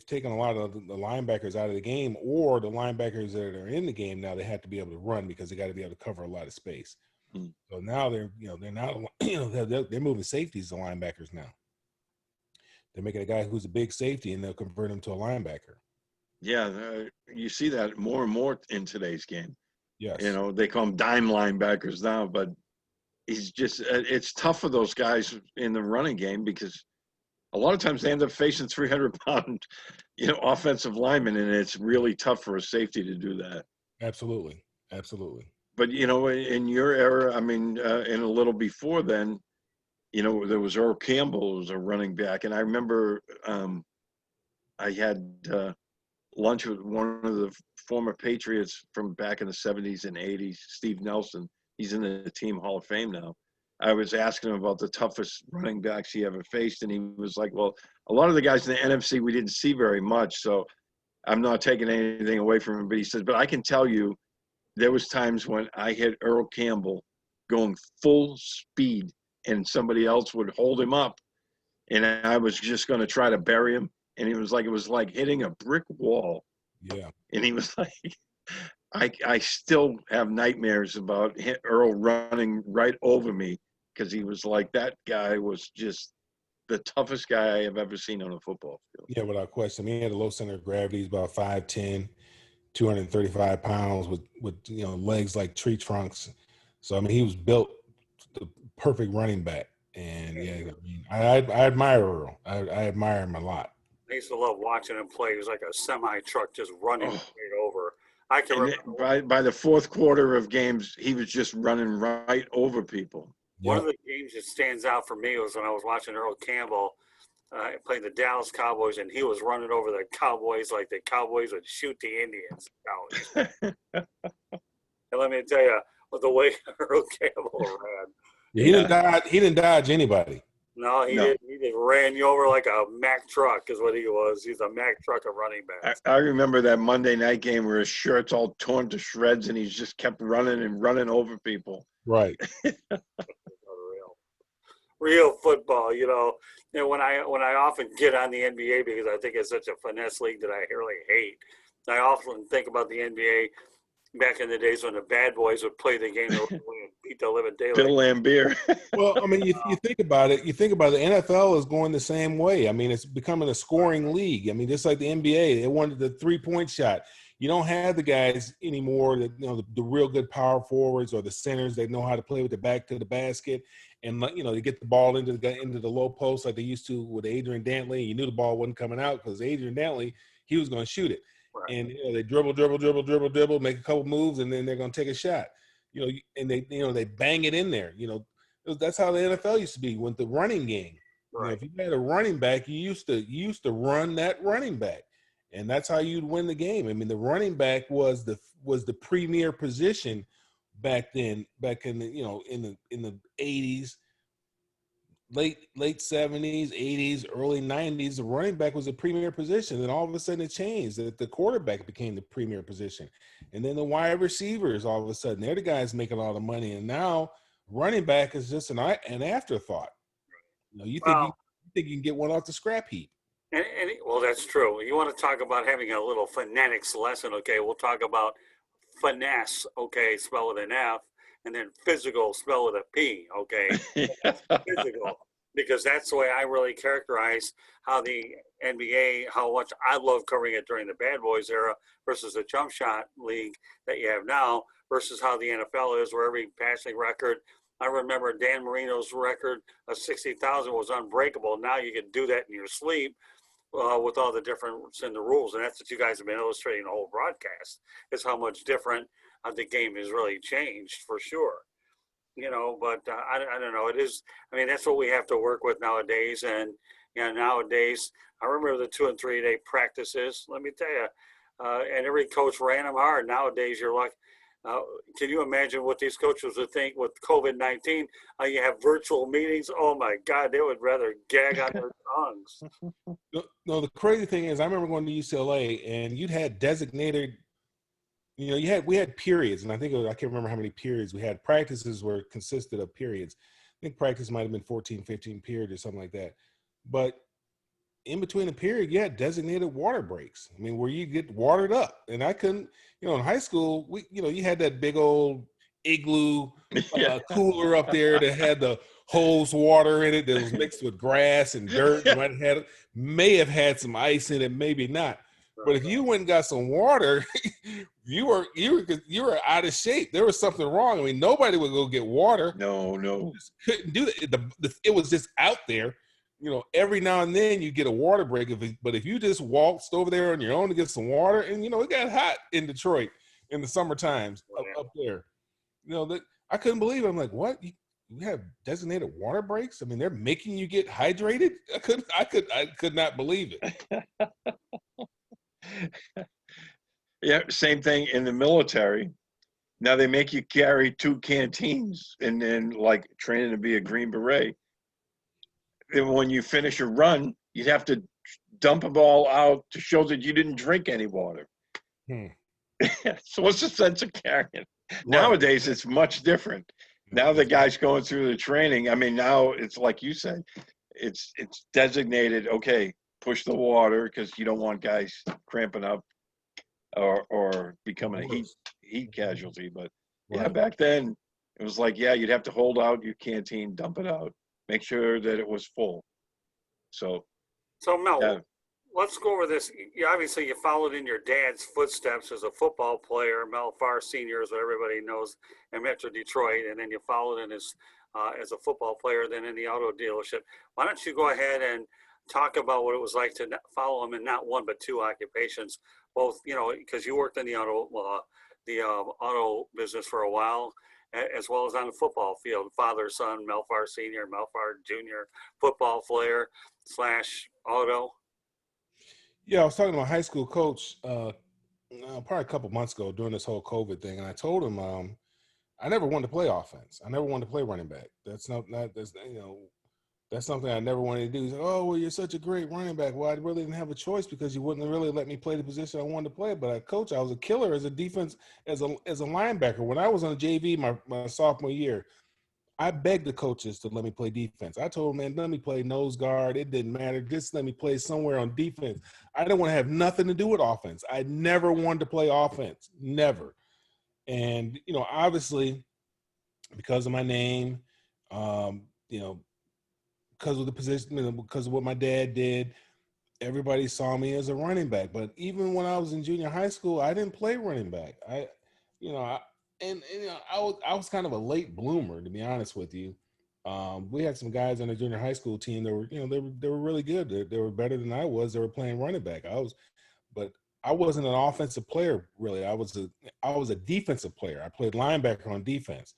Speaker 3: taken a lot of the linebackers out of the game, or the linebackers that are in the game now, they have to be able to run because they got to be able to cover a lot of space. So now they're not they're moving safeties to linebackers now. They're making a guy who's a big safety and they'll convert him to a linebacker.
Speaker 2: Yeah, you see that more and more in today's game.
Speaker 3: Yes.
Speaker 2: They call them dime linebackers now, but it's tough for those guys in the running game because a lot of times they end up facing 300-pound, offensive linemen, and it's really tough for a safety to do that.
Speaker 3: Absolutely.
Speaker 2: But, in your era, I mean, and a little before then, there was Earl Campbell, who was a running back. And I remember I had lunch with one of the former Patriots from back in the 70s and 80s, Steve Nelson. He's in the Team Hall of Fame now. I was asking him about the toughest running backs he ever faced, and he was like, well, a lot of the guys in the NFC we didn't see very much, so I'm not taking anything away from him. But he said, but I can tell you there was times when I hit Earl Campbell going full speed, and somebody else would hold him up, and I was just going to try to bury him. And it was like hitting a brick wall.
Speaker 3: Yeah.
Speaker 2: And he was like, I still have nightmares about Earl running right over me because he was like, that guy was just the toughest guy I have ever seen on a football field.
Speaker 3: Yeah, without question. I mean, he had a low center of gravity. He's about 5'10", 235 pounds with legs like tree trunks. So, I mean, he was built the perfect running back. And, I admire Earl. I admire him a lot.
Speaker 1: I used to love watching him play. He was like a semi-truck just running straight over. I can remember.
Speaker 2: By the fourth quarter of games, he was just running right over people.
Speaker 1: One of
Speaker 3: Yep.
Speaker 1: the games that stands out for me was when I was watching Earl Campbell playing the Dallas Cowboys, and he was running over the Cowboys like the Cowboys would shoot the Indians. And let me tell you, with the way Earl Campbell ran,
Speaker 3: Yeah,
Speaker 2: Yeah.
Speaker 3: He didn't dodge anybody.
Speaker 1: no, he
Speaker 2: No.
Speaker 1: didn't. He just ran you over like a Mack truck, is what he was. He's a Mack truck of running backs.
Speaker 2: I remember that Monday night game where his shirt's all torn to shreds and he's just kept running and running over people.
Speaker 3: Right.
Speaker 1: Real football, you know. And when I often get on the NBA because I think it's such a finesse league that I really hate, I often think about the NBA back in the days when the bad boys would play the game and beat the living
Speaker 2: Bill
Speaker 1: daylight.
Speaker 2: Lambier.
Speaker 3: Well, I mean, you think about it. You think about it. The NFL is going the same way. I mean, it's becoming a scoring league. I mean, just like the NBA, they wanted the 3-point shot. You don't have the guys anymore that the real good power forwards or the centers that know how to play with the back to the basket, and they get the ball into the low post like they used to with Adrian Dantley. You knew the ball wasn't coming out because Adrian Dantley, he was going to shoot it.
Speaker 1: Right.
Speaker 3: And they dribble, make a couple moves, and then they're going to take a shot. And they bang it in there. That's how the NFL used to be with the running game.
Speaker 1: Right.
Speaker 3: If you had a running back, you used to run that running back, and that's how you'd win the game. I mean, the running back was the premier position back then. Back in the 80s, late 70s, 80s, early 90s, the running back was a premier position. And all of a sudden it changed. That the quarterback became the premier position. And then the wide receivers, all of a sudden, they're the guys making all the money. And now running back is just an afterthought. You think you can get one off the scrap heap.
Speaker 1: Well, that's true. You want to talk about having a little phonetics lesson, okay? We'll talk about finesse, okay, spell with an F, and then physical, spell with a P, okay? Physical, because that's the way I really characterize how the NBA, how much I love covering it during the Bad Boys era versus the jump shot league that you have now versus how the NFL is, where every passing record, I remember Dan Marino's record of 60,000 was unbreakable. Now you can do that in your sleep with all the difference in the rules. And that's what you guys have been illustrating the whole broadcast, is how much different the game has really changed for sure. But I don't know. It is, I mean, that's what we have to work with nowadays. And, nowadays, I remember the 2 and 3 day practices. Let me tell you, and every coach ran them hard. Nowadays, you're like, can you imagine what these coaches would think with COVID-19? You have virtual meetings. Oh my God, they would rather gag on their tongues.
Speaker 3: No, the crazy thing is, I remember going to UCLA, and you'd had designated. We had periods, and I can't remember how many periods we had. Practices were consisted of periods. I think practice might have been 14, 15 periods or something like that. But in between a period, you had designated water breaks. I mean, where you get watered up. And I couldn't, in high school, you had that big old igloo cooler up there that had the hose water in it that was mixed with grass and dirt. You may have had some ice in it, maybe not. But if you went and got some water, you were out of shape. There was something wrong. I mean, nobody would go get water.
Speaker 2: No.
Speaker 3: You just couldn't do that. It was just out there. Every now and then you get a water break. But if you just waltzed over there on your own to get some water, and it got hot in Detroit in the summer times up there. I couldn't believe it. I'm like, what? You have designated water breaks? I mean, they're making you get hydrated? I could not believe it.
Speaker 2: Yeah, same thing in the military. Now they make you carry 2 canteens and then like training to be a Green Beret. And when you finish a run, you'd have to dump them all out to show that you didn't drink any water. So what's the sense of carrying? Right. Nowadays, it's much different. Now the guy's going through the training. I mean, now it's like you said, it's designated, okay, push the water because you don't want guys cramping up or becoming a heat casualty. But yeah, back then it was like, yeah, you'd have to hold out your canteen, dump it out, make sure that it was full. So
Speaker 1: Mel, let's go over this. Obviously, you followed in your dad's footsteps as a football player. Mel Farr Jr. is what everybody knows in Metro Detroit, and then you followed in as a football player, then in the auto dealership. Why don't you go ahead and talk about what it was like to follow him in not one but 2 occupations, both because you worked in the auto business for a while, as well as on the football field. Father, son, Mel Farr Sr., Mel Farr Jr., football player / auto.
Speaker 3: Yeah, I was talking to my high school coach probably a couple months ago during this whole COVID thing, and I told him I never wanted to play offense. I never wanted to play running back. That's that's something I never wanted to do. He said, "Oh, well, you're such a great running back." Well, I really didn't have a choice because you wouldn't really let me play the position I wanted to play. But coach, I was a killer as a defense, as a linebacker. When I was on JV my sophomore year, I begged the coaches to let me play defense. I told them, man, let me play nose guard. It didn't matter. Just let me play somewhere on defense. I didn't want to have nothing to do with offense. I never wanted to play offense, never. And obviously, because of my name, because of the position, because of what my dad did, everybody saw me as a running back. But even when I was in junior high school, I didn't play running back. I was kind of a late bloomer, to be honest with you. We had some guys on the junior high school team that were, they were really good. They were better than I was. They were playing running back. But I wasn't an offensive player really. I was a defensive player. I played linebacker on defense,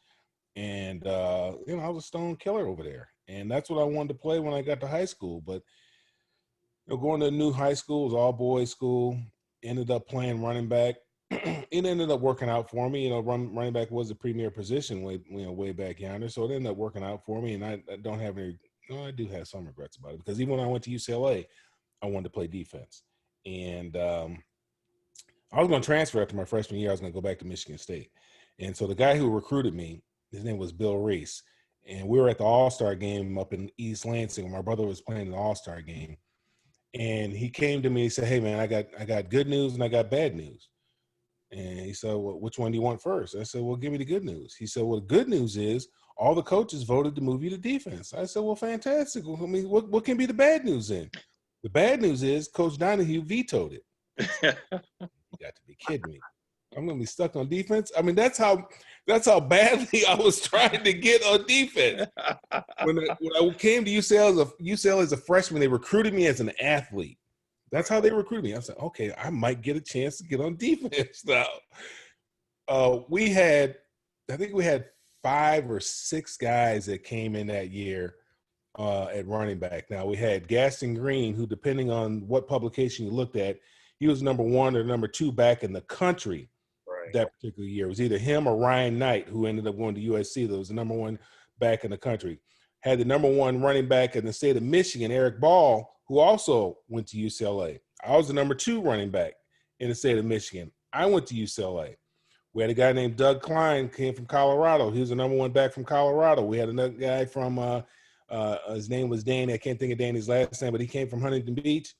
Speaker 3: and I was a stone killer over there. And that's what I wanted to play when I got to high school. But going to a new high school, it was all boys school. Ended up playing running back. It ended up working out for me. Running back was the premier position way back yonder. So it ended up working out for me. And I don't have any. No, I do have some regrets about it because even when I went to UCLA, I wanted to play defense. And I was going to transfer after my freshman year. I was going to go back to Michigan State. And so the guy who recruited me, his name was Bill Reese. And we were at the All-Star game up in East Lansing. My brother was playing the All-Star game. And he came to me and said, "Hey, man, I got good news and I got bad news." And he said, "Well, which one do you want first?" I said, "Well, give me the good news." He said, "Well, the good news is all the coaches voted to move you to defense." I said, "Well, fantastic. Well, I mean, what can be the bad news then?" The bad news is Coach Donahue vetoed it. You got to be kidding me. I'm going to be stuck on defense. I mean, that's how badly I was trying to get on defense. When I came to UCLA as a freshman, they recruited me as an athlete. That's how they recruited me. I said, okay, I might get a chance to get on defense now. I think we had 5 or 6 guys that came in that year at running back. Now, we had Gaston Green, who, depending on what publication you looked at, he was number 1 or number 2 back in the country that particular year. It was either him or Ryan Knight, who ended up going to USC. That was the number 1 back in the country. Had the number 1 running back in the state of Michigan, Eric Ball, who also went to UCLA. I was the number 2 running back in the state of Michigan. I went to UCLA. We had a guy named Doug Klein, came from Colorado. He was the number 1 back from Colorado. We had another guy from, his name was Danny. I can't think of Danny's last name, but he came from Huntington Beach.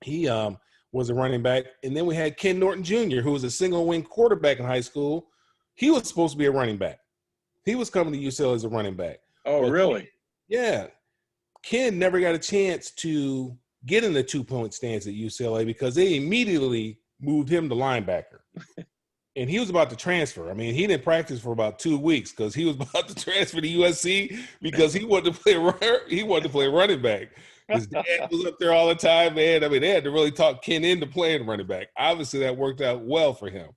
Speaker 3: He was a running back. And then we had Ken Norton Jr., who was a single wing quarterback in high school. He was supposed to be a running back. He was coming to UCLA as a running back.
Speaker 2: Oh, but really?
Speaker 3: Yeah. Ken never got a chance to get in the 2-point stance at UCLA because they immediately moved him to linebacker. And he was about to transfer. I mean, he didn't practice for about 2 weeks because he was about to transfer to USC because he wanted to play running back. His dad was up there all the time, man. I mean, they had to really talk Ken into playing running back. Obviously, that worked out well for him.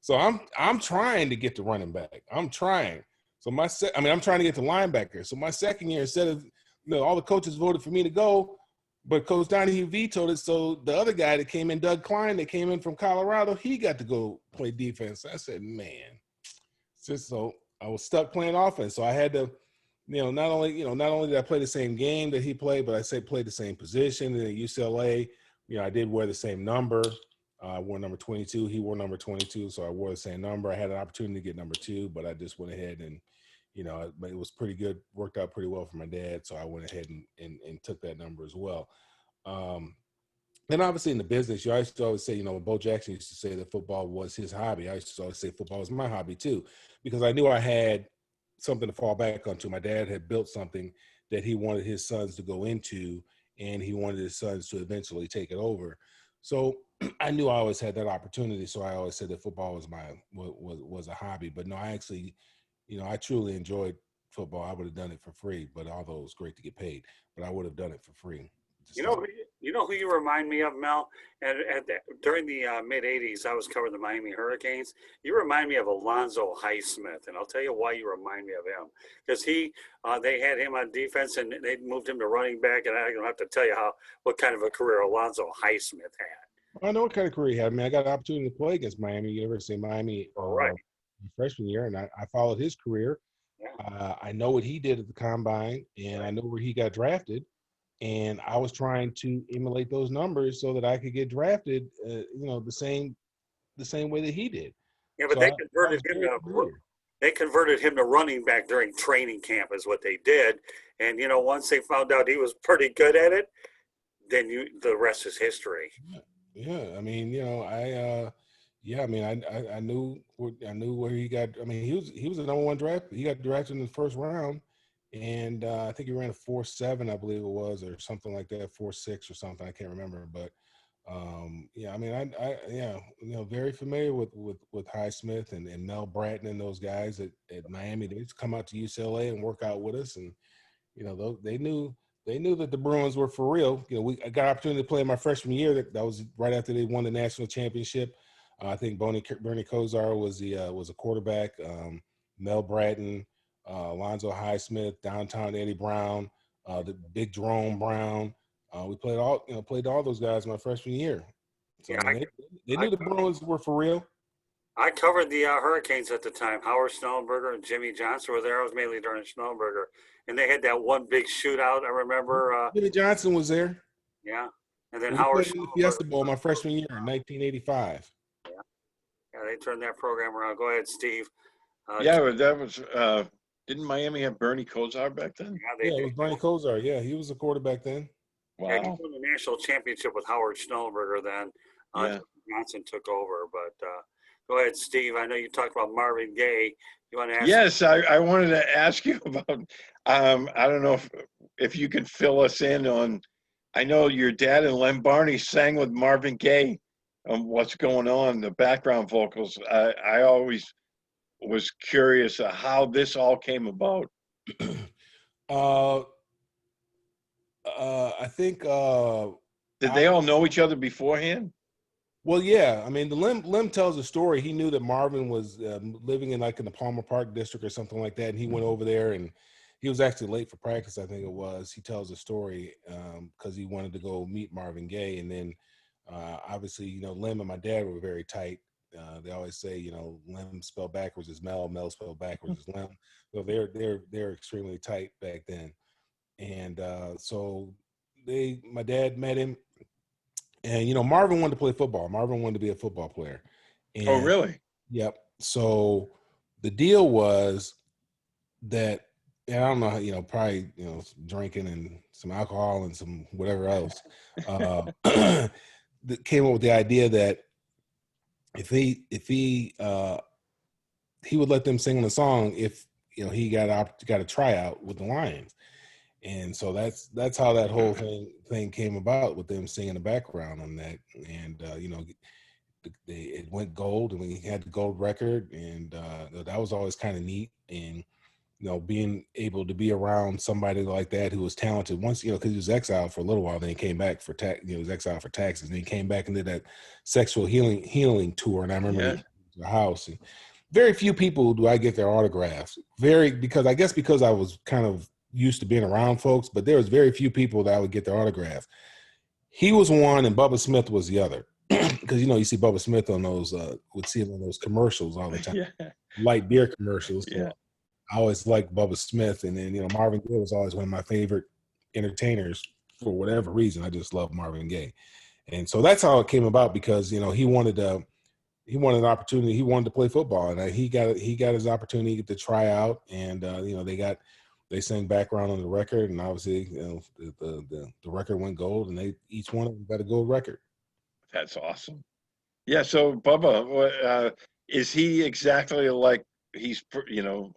Speaker 3: So I'm trying to get to running back. I'm trying. So I'm trying to get to linebacker. So my second year, instead of all the coaches voted for me to go, but Coach Donahue vetoed it. So the other guy that came in, Doug Klein, that came in from Colorado, he got to go play defense. I said, man, so I was stuck playing offense. So I had to, not only did I play the same game that he played, but I played the same position. And at UCLA, I did wear the same number. I wore number 22. He wore number 22. So I wore the same number. I had an opportunity to get number 2, but I just went ahead and, it was pretty good, worked out pretty well for my dad. So I went ahead and took that number as well. Then obviously in the business, I used to always say, Bo Jackson used to say that football was his hobby. I used to always say football was my hobby too, because I knew I had something to fall back onto. My dad had built something that he wanted his sons to go into, and he wanted his sons to eventually take it over. So I knew I always had that opportunity. So I always said that football was a hobby. But no, I actually, I truly enjoyed football. I would have done it for free, but although it was great to get paid, but I would have done it for free.
Speaker 1: You know who you remind me of, Mel? During the mid '80s, I was covering the Miami Hurricanes. You remind me of Alonzo Highsmith, and I'll tell you why you remind me of him. Because they had him on defense, and they moved him to running back. And I don't have to tell you what kind of a career Alonzo Highsmith had.
Speaker 3: I know what kind of career he had. I mean, I got an opportunity to play against Miami, University of Miami,
Speaker 1: All right.
Speaker 3: freshman year, and I followed his career.
Speaker 1: Yeah.
Speaker 3: I know what he did at the combine, and I know where he got drafted. And I was trying to emulate those numbers so that I could get drafted, the same way that he did.
Speaker 1: Yeah, but
Speaker 3: So
Speaker 1: they converted him to running back during training camp is what they did. And once they found out he was pretty good at it, then the rest is history.
Speaker 3: Yeah, I mean, I knew where he got. I mean, he was the number one draft. He got drafted in the first round, and I think he ran a 4.7, I believe it was, or something like that, 4.6 or something. I can't remember, but I mean, very familiar with Highsmith and Mel Bratton and those guys at Miami. They used to come out to UCLA and work out with us, and they knew that the Bruins were for real. I got an opportunity to play in my freshman year. That was right after they won the national championship. I think Bernie Kosar was a quarterback. Mel Bratton, Alonzo Highsmith, downtown Eddie Brown, the big Jerome Brown. We played all those guys my freshman year. So they knew the Bruins were for real.
Speaker 1: I covered the Hurricanes at the time. Howard Schnellenberger and Jimmy Johnson were there. I was mainly during Schnellenberger. And they had that one big shootout. I remember.
Speaker 3: Jimmy Johnson was there.
Speaker 1: Yeah. And then
Speaker 3: we
Speaker 1: Howard
Speaker 3: played in the Fiesta Bowl my freshman year in 1985.
Speaker 1: Yeah, they turned that program around. Go ahead, Steve.
Speaker 2: That was didn't Miami have Bernie Kosar back then?
Speaker 3: Yeah, it was Bernie Kosar. Yeah, he was a quarterback then.
Speaker 2: Wow.
Speaker 1: Yeah, he won the national championship with Howard Schnellenberger then. Johnson took over. But go ahead, Steve. I know you talked about Marvin Gaye. You want to ask?
Speaker 2: Yes, I wanted to ask you about, I don't know if you could fill us in on, I know your dad and Len Barney sang with Marvin Gaye on what's going on, the background vocals. I always was curious how this all came about.
Speaker 3: I think.
Speaker 2: Did they all know each other beforehand?
Speaker 3: Well, yeah. I mean, the Lim tells a story. He knew that Marvin was living in the Palmer Park district or something like that, and he went over there, and he was actually late for practice, I think it was. He tells a story because he wanted to go meet Marvin Gaye, and then obviously, Lim and my dad were very tight. They always say, Lim spelled backwards is Mel, Mel spelled backwards is Lim. So they're extremely tight back then, and so my dad met him. And, Marvin wanted to play football. Marvin wanted to be a football player. And,
Speaker 2: oh, really?
Speaker 3: Yep. So the deal was that, and I don't know, probably, drinking and some alcohol and some whatever else, that came up with the idea that if he would let them sing the song if, he got a tryout with the Lions. And so that's how that whole thing came about, with them singing the background on that. And it went gold, and we had the gold record, and that was always kind of neat. And being able to be around somebody like that who was talented once, because he was exiled for a little while, then he came back for he was exiled for taxes, and he came back and did that sexual healing tour. And I remember the house. And very few people do I get their autographs. Because I was kind of used to being around folks, but there was very few people that I would get their autograph. He was one, and Bubba Smith was the other. Because you see Bubba Smith on those, would see him on those commercials all the time, light beer commercials. So I always liked Bubba Smith, and then Marvin Gaye was always one of my favorite entertainers for whatever reason. I just love Marvin Gaye, and so that's how it came about. Because he wanted an opportunity. He wanted to play football, and he got his opportunity to try out, and they sang background on the record, and obviously, the record went gold, and each one of them got a gold record.
Speaker 2: That's awesome. Yeah. So Bubba, is he exactly like he's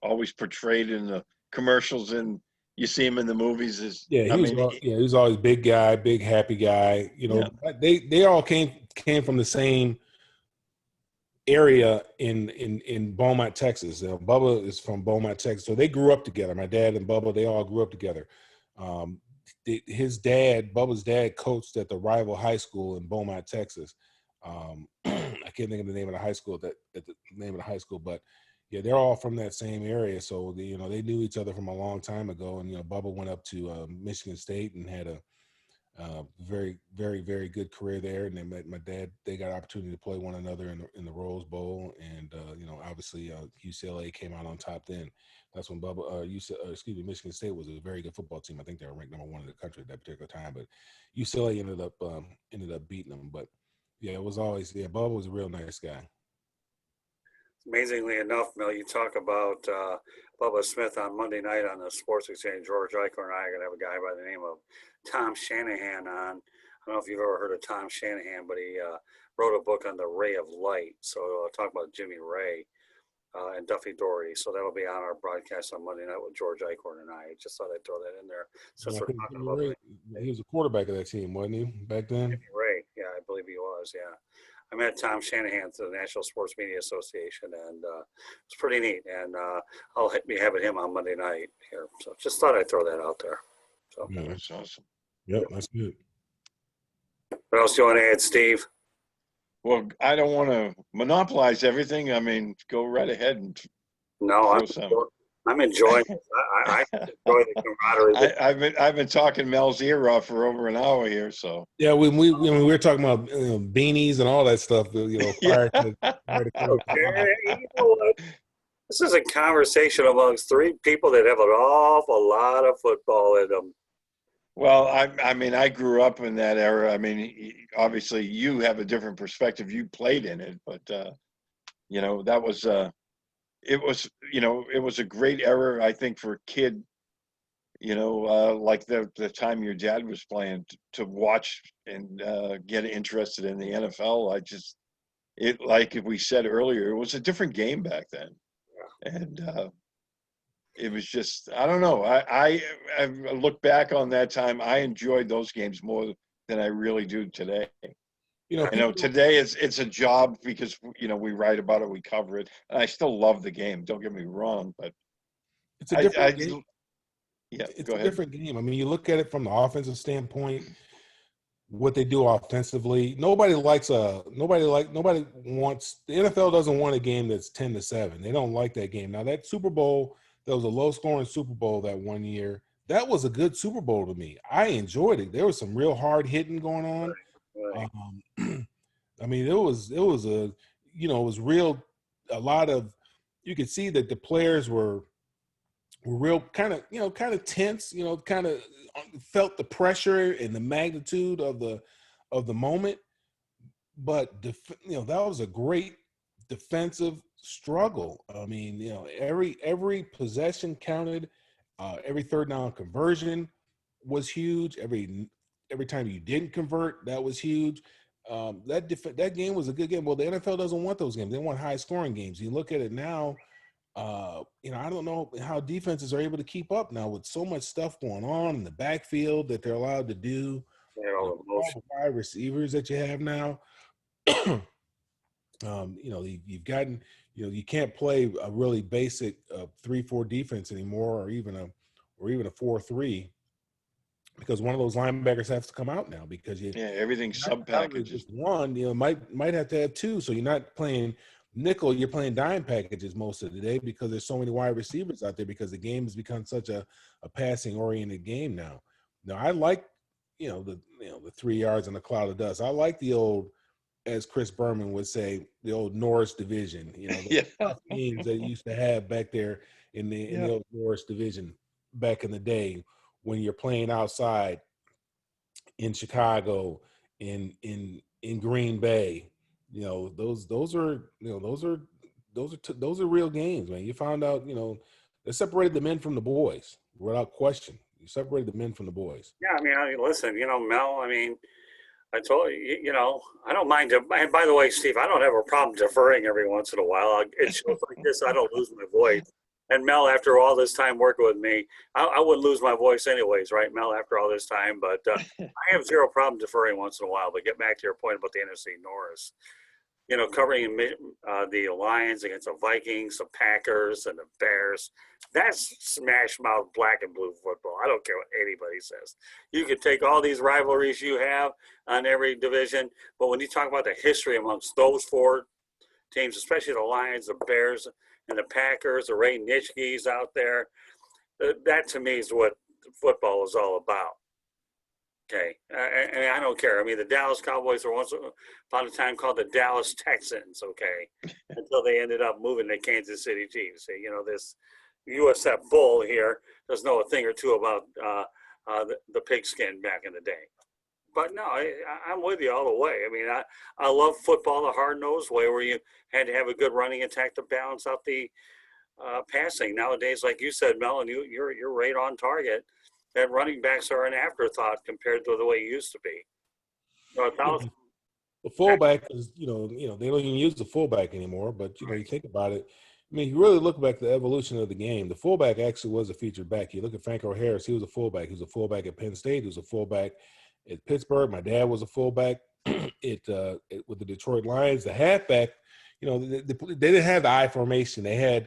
Speaker 2: always portrayed in the commercials and you see him in the movies?
Speaker 3: He was always big guy, big happy guy. They all came from the same area in Beaumont, Texas. Bubba is from Beaumont, Texas, so they grew up together. My dad and Bubba, they all grew up together. his dad, Bubba's dad, coached at the rival high school in Beaumont, Texas. I can't think of the name of the high school but yeah, they're all from that same area. So they knew each other from a long time ago. And Bubba went up to Michigan State and had a very, very, very good career there. And they met my dad. They got an opportunity to play one another in the Rose Bowl. And obviously UCLA came out on top then. That's when Michigan State was a very good football team. I think they were ranked number 1 in the country at that particular time. But UCLA ended up beating them. But yeah, it was always Bubba was a real nice guy.
Speaker 1: Amazingly enough, Mel, you talk about Bubba Smith on Monday night on the Sports Exchange. George Eichler and I are going to have a guy by the name of Tom Shanahan on. I don't know if you've ever heard of Tom Shanahan, but he wrote a book on the Ray of Light. So I'll talk about Jimmy Ray and Duffy Doherty. So that'll be on our broadcast on Monday night with George Eichler and I. Just thought I'd throw that in there. Since we're talking about
Speaker 3: he was a quarterback of that team, wasn't he, back then?
Speaker 1: Jimmy Ray, yeah, I believe he was, yeah. I met Tom Shanahan through the National Sports Media Association, and it's pretty neat. And I'll be having him on Monday night here. So just thought I'd throw that out there. So
Speaker 2: Yeah, that's awesome.
Speaker 3: Yep, that's good.
Speaker 1: What else do you want to add, Steve?
Speaker 2: Well, I don't want to monopolize everything. I mean, go right ahead and
Speaker 1: No, I'm enjoying it. I enjoy the camaraderie.
Speaker 2: I've been talking Mel's ear off for over an hour here. So
Speaker 3: yeah, when we were talking about beanies and all that stuff, prior to
Speaker 1: okay, you know what? This is a conversation amongst 3 people that have an awful lot of football in them.
Speaker 2: Well, I mean, I grew up in that era. I mean, obviously, you have a different perspective. You played in it, but that was. It was a great era, I think, for a kid, like the time your dad was playing to watch and get interested in the NFL. Like we said earlier, it was a different game back then. Yeah. And it was just, I don't know. I look back on that time. I enjoyed those games more than I really do today. Today it's a job because, we write about it, we cover it. And I still love the game. Don't get me wrong, but
Speaker 3: it's a different game.
Speaker 2: Yeah,
Speaker 3: it's a different game. I mean, you look at it from the offensive standpoint, what they do offensively. Nobody wants the NFL doesn't want a game that's 10-7. They don't like that game. Now that Super Bowl, there was a low scoring Super Bowl that one year. That was a good Super Bowl to me. I enjoyed it. There was some real hard hitting going on.
Speaker 1: Right.
Speaker 3: I mean, it was real. A lot of, you could see that the players were real kind of tense, kind of felt the pressure and the magnitude of the moment. But that was a great defensive struggle. I mean, every possession counted. Every third down conversion was huge. Every time you didn't convert, that was huge. That game was a good game. Well, the NFL doesn't want those games. They want high scoring games. You look at it now, I don't know how defenses are able to keep up now with so much stuff going on in the backfield that they're allowed to do. All the wide receivers that you have now. You've gotten, you can't play a really basic 3-4 defense anymore, or even a 4-3. Because one of those linebackers has to come out now because
Speaker 2: everything's sub packages.
Speaker 3: Just one, might have to have 2. So you're not playing nickel, you're playing dime packages most of the day because there's so many wide receivers out there because the game has become such a passing oriented game now. Now I like, the 3 yards in a cloud of dust. I like the old, as Chris Berman would say, the old Norris division. The games that you used to have back there in the old Norris division back in the day. When you're playing outside in Chicago, in Green Bay, those are real games, man. You found out, they separated the men from the boys without question. You separated the men from the boys.
Speaker 1: Yeah, I mean, listen, Mel. I mean, I told you, I don't mind. And by the way, Steve, I don't have a problem deferring every once in a while. It shows like this, I don't lose my voice. And Mel, after all this time working with me, I wouldn't lose my voice anyways, right, Mel, after all this time. But I have zero problem deferring once in a while. But get back to your point about the NFC Norris. covering the Lions against the Vikings, the Packers, and the Bears. That's smash mouth black and blue football. I don't care what anybody says. You could take all these rivalries you have on every division, but when you talk about the history amongst those four teams, especially the Lions, the Bears, and the Packers, the Ray Nitschke's out there, that to me is what football is all about. Okay, and I don't care. I mean, the Dallas Cowboys were once upon a time called the Dallas Texans, okay, until they ended up moving to Kansas City Chiefs. This USF Bull here does know a thing or two about the pigskin back in the day. But no, I'm with you all the way. I mean, I love football the hard-nosed way where you had to have a good running attack to balance out the passing. Nowadays, like you said, Mel, and you're right on target, that running backs are an afterthought compared to the way it used to be.
Speaker 3: The fullback is, they don't even use the fullback anymore. But you think about it. I mean, you really look back at the evolution of the game. The fullback actually was a featured back. You look at Franco Harris; he was a fullback. He was a fullback at Penn State. He was a fullback at Pittsburgh. My dad was a fullback with the Detroit Lions. The halfback, they didn't have the I formation. They had.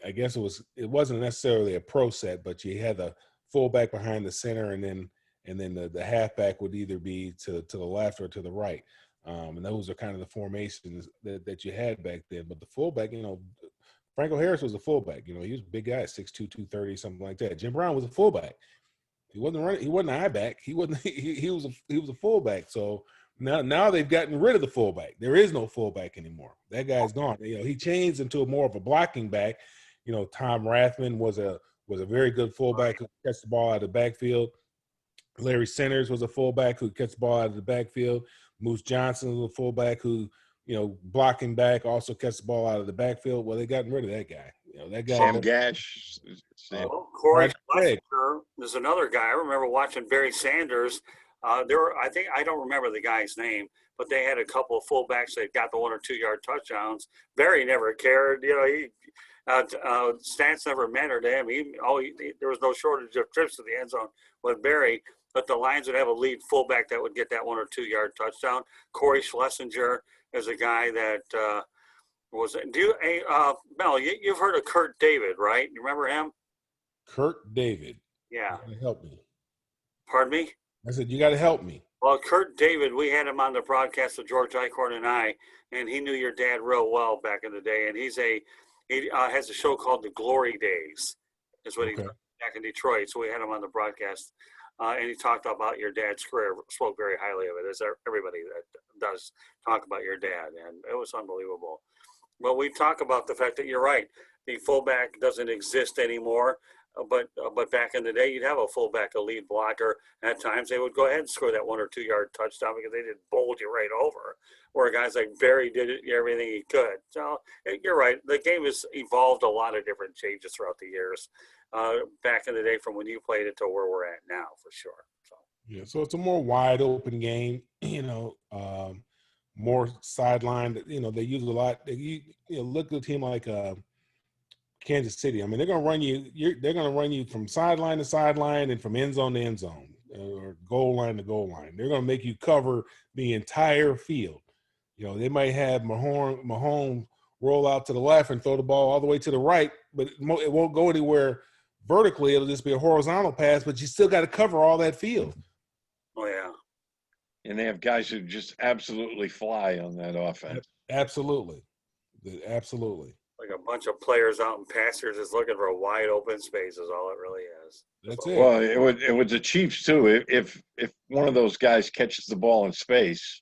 Speaker 3: I guess it wasn't necessarily a pro set, but you had the fullback behind the center, and then the halfback would either be to the left or to the right, and those are kind of the formations that you had back then. But the fullback, Franco Harris was a fullback. He was a big guy, 6'2", 230, something like that. Jim Brown was a fullback. He wasn't running. He wasn't an I back. He wasn't. He was a fullback. So. Now they've gotten rid of the fullback. There is no fullback anymore. That guy's gone. He changed into more of a blocking back. Tom Rathman was a very good fullback who catch the ball out of the backfield. Larry Centers was a fullback who catch the ball out of the backfield. Moose Johnson was a fullback who, blocking back, also catch the ball out of the backfield. Well, they gotten rid of that guy. That guy.
Speaker 2: Sam Gash.
Speaker 1: Corey Schlesinger is another guy. I remember watching Barry Sanders. I don't remember the guy's name, but they had a couple of fullbacks that got the 1 or 2 yard touchdowns. Barry never cared. Stats never mattered to him. There was no shortage of trips to the end zone with Barry, but the Lions would have a lead fullback that would get that 1 or 2 yard touchdown. Corey Schlesinger is a guy that Mel, you've heard of Kurt David, right? You remember him?
Speaker 3: Kurt David.
Speaker 1: Yeah.
Speaker 3: Help me.
Speaker 1: Pardon me?
Speaker 3: I said, you got to help me.
Speaker 1: Well, Kurt David, we had him on the broadcast with George Eichhorn and I, and he knew your dad real well back in the day. And he has a show called The Glory Days, is what he did back in Detroit. So we had him on the broadcast, and he talked about your dad's career, spoke very highly of it, as everybody that does talk about your dad, and it was unbelievable. Well, we talk about the fact that you're right. The fullback doesn't exist anymore. But back in the day, you'd have a fullback, a lead blocker. At times, they would go ahead and score that 1 or 2 yard touchdown because they didn't bowl you right over. Where guys like Barry did everything he could. So you're right. The game has evolved a lot of different changes throughout the years. Back in the day, from when you played it to where we're at now, for sure.
Speaker 3: So it's a more wide open game. More sideline. They use a lot. Look at a team like. Kansas City. I mean, they're going to run you. They're going to run you from sideline to sideline and from end zone to end zone, or goal line to goal line. They're going to make you cover the entire field. They might have Mahomes roll out to the left and throw the ball all the way to the right, but it won't go anywhere vertically. It'll just be a horizontal pass, but you still got to cover all that field.
Speaker 1: Oh yeah.
Speaker 2: And they have guys who just absolutely fly on that offense.
Speaker 3: Absolutely. Like
Speaker 1: a bunch of players out in pastures is looking for a wide open space is all it really is.
Speaker 3: That's it.
Speaker 2: Well, it was the Chiefs too. If one of those guys catches the ball in space,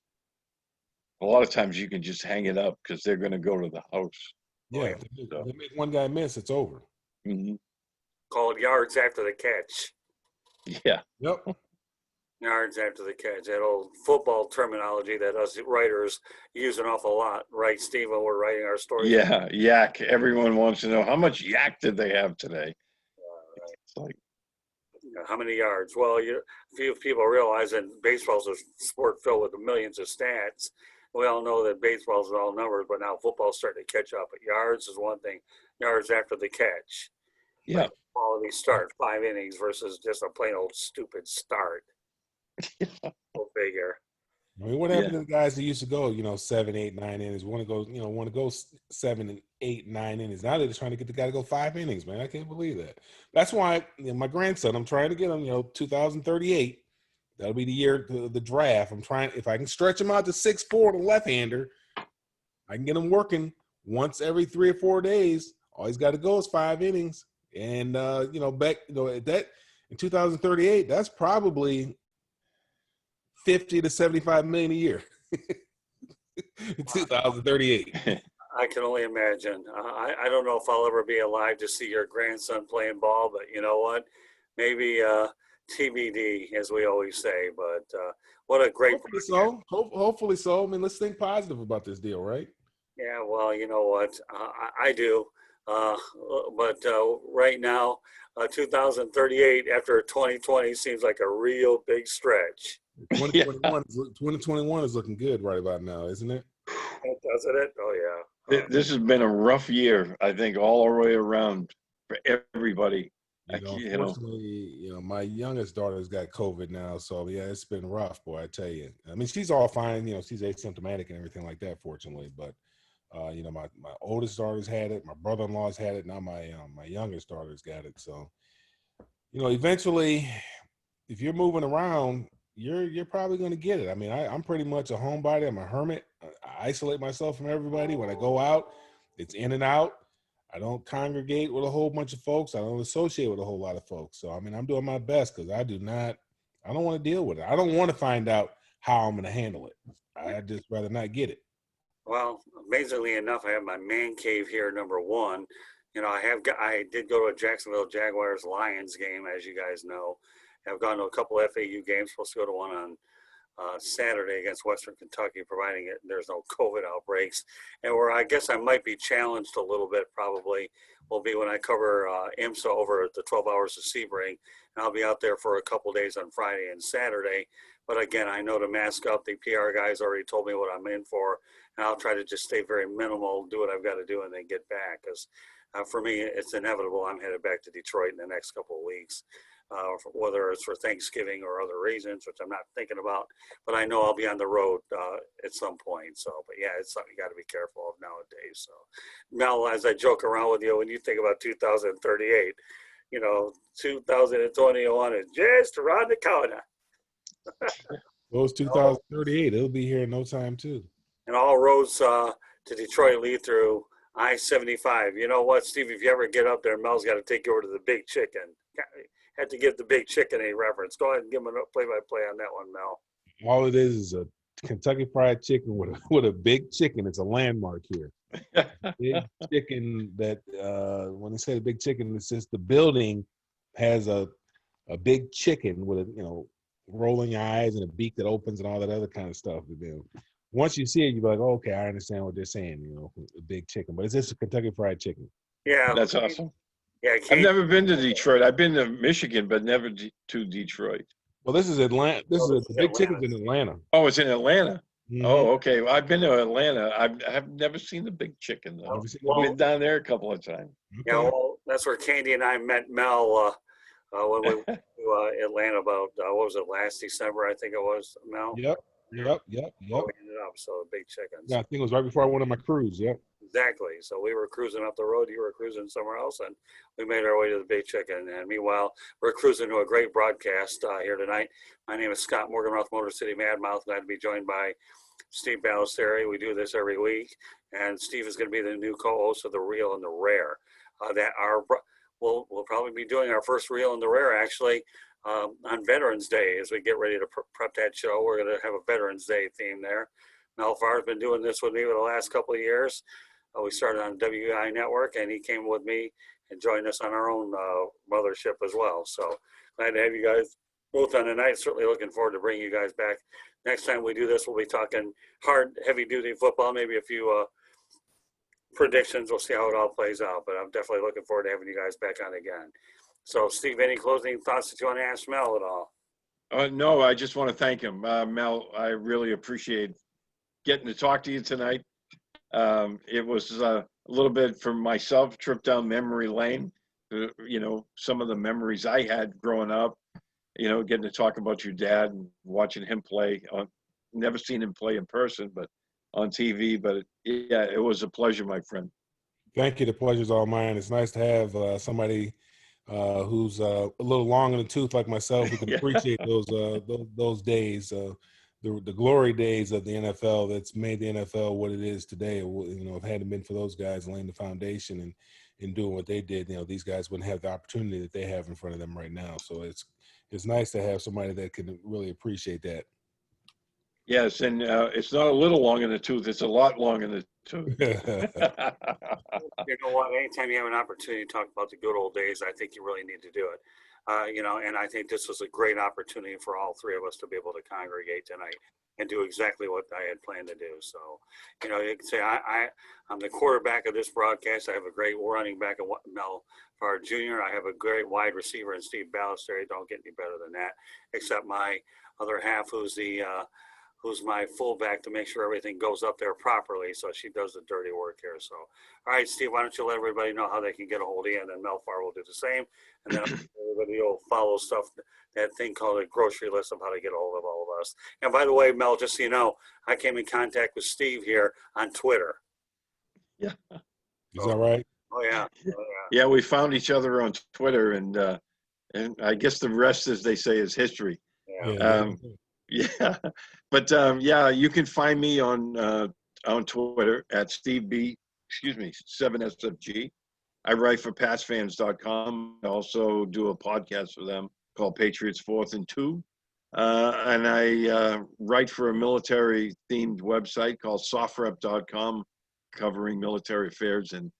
Speaker 2: a lot of times you can just hang it up because they're going to go to the house.
Speaker 3: Yeah, they make one guy miss, it's over.
Speaker 2: Mm-hmm.
Speaker 1: Called yards after the catch.
Speaker 2: Yeah.
Speaker 3: Yep.
Speaker 1: Yards after the catch. That old football terminology that us writers use an awful lot, right, Steve, when we're writing our stories?
Speaker 2: Yeah, yak. Everyone wants to know how much yak did they have today?
Speaker 1: Right.
Speaker 2: It's like,
Speaker 1: how many yards? Well, few people realize that baseball's a sport filled with millions of stats. We all know that baseball's all numbers, but now football's starting to catch up. But yards is one thing. Yards after the catch.
Speaker 2: yeah.
Speaker 1: Like quality start, 5 innings versus just a plain old stupid start. Go figure.
Speaker 3: I mean, what
Speaker 2: Yeah.
Speaker 3: happened to the guys that used to go, 7, 8, 9 innings? Want to go 7 and 8, 9 innings. Now they're just trying to get the guy to go 5 innings, man. I can't believe that. That's why my grandson, I'm trying to get him, 2038. That'll be the year the draft. I'm trying, if I can stretch him out to 6'4", the left-hander, I can get him working once every 3 or 4 days. All he's got to go is 5 innings. And back, at that in 2038, that's probably 50 to 75 million a year. 2038.
Speaker 1: I can only imagine. I don't know if I'll ever be alive to see your grandson playing ball, but you know what? Maybe TBD, as we always say. But what a great.
Speaker 3: Hopefully so. Hopefully so. I mean, let's think positive about this deal, right?
Speaker 1: Yeah, well, you know what? I do. But right now, 2038 after 2020 seems like a real big stretch.
Speaker 3: 2021 is looking good right about now, isn't it?
Speaker 1: Doesn't it? Oh, yeah.
Speaker 2: This has been a rough year, I think, all the way around for everybody.
Speaker 3: Unfortunately, my youngest daughter's got COVID now, so yeah, it's been rough, boy. I tell you. I mean, she's all fine. She's asymptomatic and everything like that, fortunately. But my oldest daughter's had it. My brother-in-law's had it. Now my youngest daughter's got it. So, eventually, if you're moving around, you're probably going to get it. I mean, I'm pretty much a homebody. I'm a hermit. I isolate myself from everybody. When I go out, it's in and out. I don't congregate with a whole bunch of folks. I don't associate with a whole lot of folks. So, I mean, I'm doing my best because I don't want to deal with it. I don't want to find out how I'm going to handle it. I'd just rather not get it.
Speaker 1: Well, amazingly enough, I have my man cave here, number one. I did go to a Jacksonville Jaguars Lions game, as you guys know. I've gone to a couple FAU games, supposed to go to one on Saturday against Western Kentucky, providing there's no COVID outbreaks. And where I guess I might be challenged a little bit probably will be when I cover IMSA over at the 12 Hours of Sebring. And I'll be out there for a couple days on Friday and Saturday. But again, I know to mask up. The PR guys already told me what I'm in for. And I'll try to just stay very minimal, do what I've got to do, and then get back. Because for me, it's inevitable. I'm headed back to Detroit in the next couple of weeks. Whether it's for Thanksgiving or other reasons, which I'm not thinking about, but I know I'll be on the road at some point. So, but yeah, it's something you got to be careful of nowadays. So, Mel, as I joke around with you, when you think about 2038, 2021 is just around the corner.
Speaker 3: Those 2038, it'll be here in no time too.
Speaker 1: And all roads to Detroit lead through I-75. You know what, Steve? If you ever get up there, Mel's got to take you over to the Big Chicken. Had to give the Big Chicken a reference. Go ahead and give him a play-by-play on that one, Mel.
Speaker 3: All it is a Kentucky Fried Chicken with a big chicken. It's a landmark here. Big chicken that when they say the Big Chicken, it's just the building has a big chicken with rolling eyes and a beak that opens and all that other kind of stuff. Once you see it, you're like, oh, okay, I understand what they're saying. A big chicken, but it's just a Kentucky Fried Chicken.
Speaker 1: Yeah,
Speaker 2: that's awesome.
Speaker 1: Yeah,
Speaker 2: I've never been to Detroit. I've been to Michigan, but never to Detroit.
Speaker 3: Well, this is Atlanta. The Big Chicken's in Atlanta.
Speaker 2: Oh, it's in Atlanta.
Speaker 3: Mm-hmm.
Speaker 2: Oh, okay. Well, I've been to Atlanta. I've never seen the Big Chicken though. I've been down there a couple of times.
Speaker 1: Yeah, well, that's where Candy and I met Mel when we went to Atlanta about what was it, last December? I think it was, Mel.
Speaker 3: Yep.
Speaker 1: We ended up, so Big Chickens.
Speaker 3: Yeah, I think it was right before I went on my cruise. Yep.
Speaker 1: Exactly. So we were cruising up the road. You were cruising somewhere else, and we made our way to the Big Chicken. And meanwhile, we're cruising to a great broadcast here tonight. My name is Scott Morganroth, Motor City Mad Mouth. Glad to be joined by Steve Balestrieri. We do this every week, and Steve is going to be the new co-host of The Real and the Rare. We'll probably be doing our first Real and the Rare actually on Veterans Day as we get ready to prep that show. We're going to have a Veterans Day theme there. Mel Farr has been doing this with me for the last couple of years. We started on WI Network, and he came with me and joined us on our own mothership as well. So glad to have you guys both on tonight. Certainly looking forward to bringing you guys back. Next time we do this, we'll be talking hard, heavy-duty football, maybe a few predictions. We'll see how it all plays out, but I'm definitely looking forward to having you guys back on again. So, Steve, any closing thoughts that you want to ask Mel at all?
Speaker 2: No, I just want to thank him. Mel, I really appreciate getting to talk to you tonight. It was a little bit for myself, trip down memory lane, some of the memories I had growing up, getting to talk about your dad and watching him play never seen him play in person, but on TV. But yeah, it was a pleasure, my friend.
Speaker 3: Thank you. The pleasure's all mine. It's nice to have somebody who's a little long in the tooth like myself who can
Speaker 2: Yeah.
Speaker 3: appreciate those days, the glory days of the NFL that's made the NFL what it is today. If it hadn't been for those guys laying the foundation and doing what they did, these guys wouldn't have the opportunity that they have in front of them right now. So it's nice to have somebody that can really appreciate that.
Speaker 2: Yes, and it's not a little long in the tooth; it's a lot long in the tooth.
Speaker 1: You know what? Anytime you have an opportunity to talk about the good old days, I think you really need to do it. And I think this was a great opportunity for all three of us to be able to congregate tonight and do exactly what I had planned to do. So, you can say I'm the quarterback of this broadcast. I have a great running back in Mel Farr Jr. I have a great wide receiver in Steve Balestrieri. Don't get any better than that, except my other half, who's my fullback to make sure everything goes up there properly. So she does the dirty work here. So, all right, Steve, why don't you let everybody know how they can get a hold of you, and then Mel Farr will do the same. And then everybody will follow stuff, that thing called a grocery list of how to get a hold of all of us. And by the way, Mel, just so you know, I came in contact with Steve here on Twitter.
Speaker 2: Yeah.
Speaker 3: Is that right?
Speaker 1: Oh, yeah.
Speaker 2: Yeah, we found each other on Twitter, and I guess the rest, as they say, is history.
Speaker 3: Yeah.
Speaker 2: Yeah, but yeah, you can find me on Twitter at SteveB7SFG. I write for PatsFans.com. I also do a podcast for them called Patriots 4th and 2. And I write for a military-themed website called SoftRep.com, covering military affairs and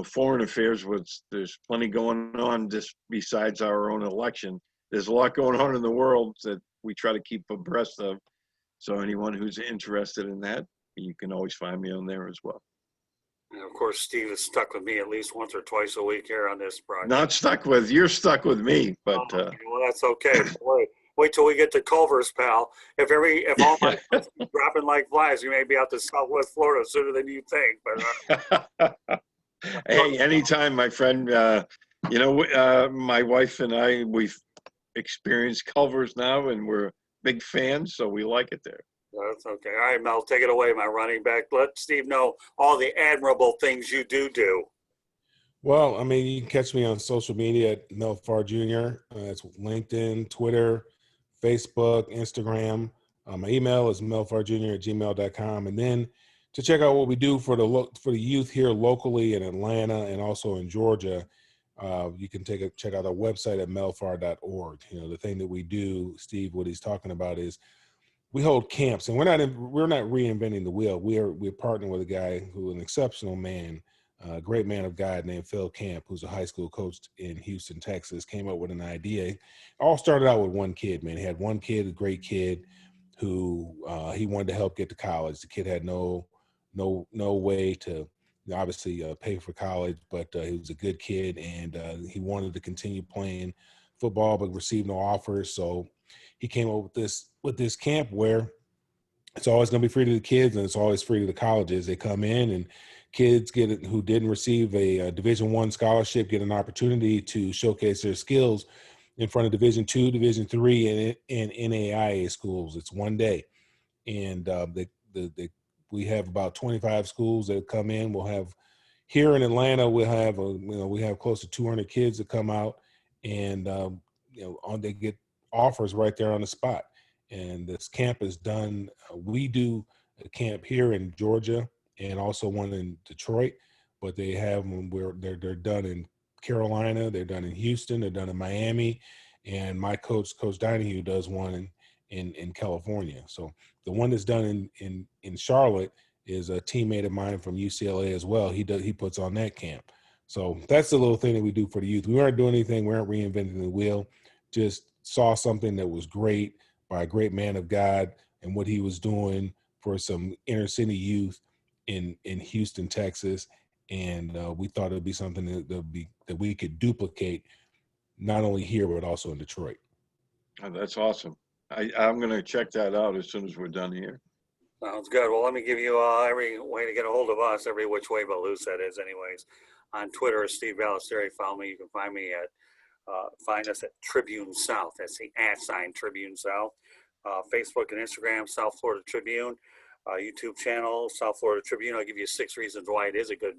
Speaker 2: foreign affairs. There's plenty going on just besides our own election. There's a lot going on in the world that we try to keep abreast of. So anyone who's interested in that, you can always find me on there as well.
Speaker 1: And of course, Steve is stuck with me at least once or twice a week here on this broadcast.
Speaker 2: Not stuck with, you're stuck with me, but.
Speaker 1: Well, that's okay. Wait till we get to Culver's, pal. If all my friends keep dropping like flies, you may be out to Southwest Florida sooner than you think. But
Speaker 2: Hey, anytime, my friend. My wife and I, we've experienced Culver's now, and we're big fans, so we like it there.
Speaker 1: That's okay. All right, Mel, take it away, my running back. Let Steve know all the admirable things you do.
Speaker 3: Well, you can catch me on social media at Mel Farr Jr. It's LinkedIn, Twitter, Facebook, Instagram. My email is melfarjr@gmail.com. And then to check out what we do for the youth here locally in Atlanta and also in Georgia, you can check out our website at melfar.org. The thing that we do, Steve, what he's talking about is we hold camps, and we're not reinventing the wheel. We're partnering with a guy who's an exceptional man, a great man of God named Phil Camp, who's a high school coach in Houston, Texas. Came up with an idea. All started out with one kid, man. He had one kid, a great kid, who he wanted to help get to college. The kid had no way to obviously pay for college, but he was a good kid, and he wanted to continue playing football, but received no offers. So he came up with this camp where it's always going to be free to the kids, and it's always free to the colleges. They come in, and kids who didn't receive a Division I scholarship get an opportunity to showcase their skills in front of Division II, Division III, and NAIA schools. It's one day, and we have about 25 schools that come in. We'll have here in Atlanta, we have close to 200 kids that come out, and they get offers right there on the spot. And this camp is done. We do a camp here in Georgia and also one in Detroit, but they have them where they're done in Carolina, they're done in Houston, they're done in Miami, and my coach Donahue, does one in California. So the one that's done in Charlotte is a teammate of mine from UCLA as well. He puts on that camp. So that's the little thing that we do for the youth. We aren't doing anything. We aren't reinventing the wheel. Just saw something that was great by a great man of God and what he was doing for some inner city youth in Houston, Texas. And we thought it'd be something that we could duplicate not only here, but also in Detroit.
Speaker 2: Oh, that's awesome. I'm going to check that out as soon as we're done here.
Speaker 1: Sounds good. Well, let me give you every way to get a hold of us, every which way but loose, that is, anyways. On Twitter, Steve Balestrieri. Follow me. You can find me find us at Tribune South. That's the @ Tribune South. Facebook and Instagram, South Florida Tribune, YouTube channel, South Florida Tribune. I'll give you 6 reasons why it is a good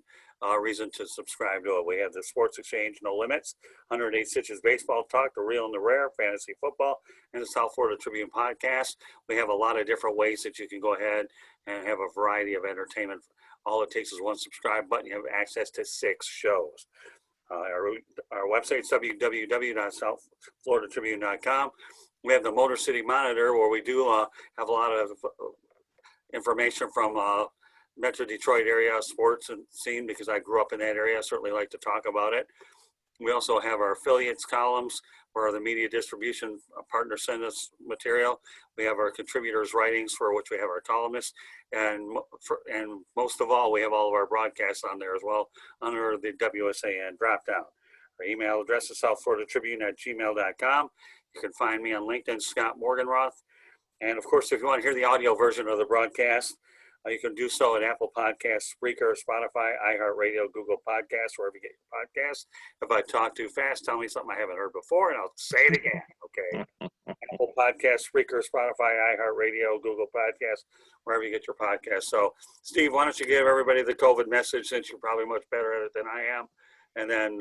Speaker 1: reason to subscribe to it. We have the Sports Exchange, No Limits, 108 Stitches Baseball Talk, The Real and the Rare, Fantasy Football, and the South Florida Tribune podcast. We have a lot of different ways that you can go ahead and have a variety of entertainment. All it takes is one subscribe button. You have access to 6 shows. Our website is www.southfloridatribune.com. We have the Motor City Monitor, where we do have a lot of information from Metro Detroit area sports and scene, because I grew up in that area. I certainly like to talk about it. We also have our affiliates columns, where the media distribution partners send us material. We have our contributors' writings, for which we have our columnists, and most of all, we have all of our broadcasts on there as well under the WSAN dropdown. Our email address is southfloridatribune@gmail.com. You can find me on LinkedIn, Scott Morganroth. And of course, if you want to hear the audio version of the broadcast, you can do so at Apple Podcasts, Spreaker, Spotify, iHeartRadio, Google Podcasts, wherever you get your podcasts. If I talk too fast, tell me something I haven't heard before, and I'll say it again, okay? Apple Podcasts, Spreaker, Spotify, iHeartRadio, Google Podcasts, wherever you get your podcasts. So, Steve, why don't you give everybody the COVID message, since you're probably much better at it than I am, and then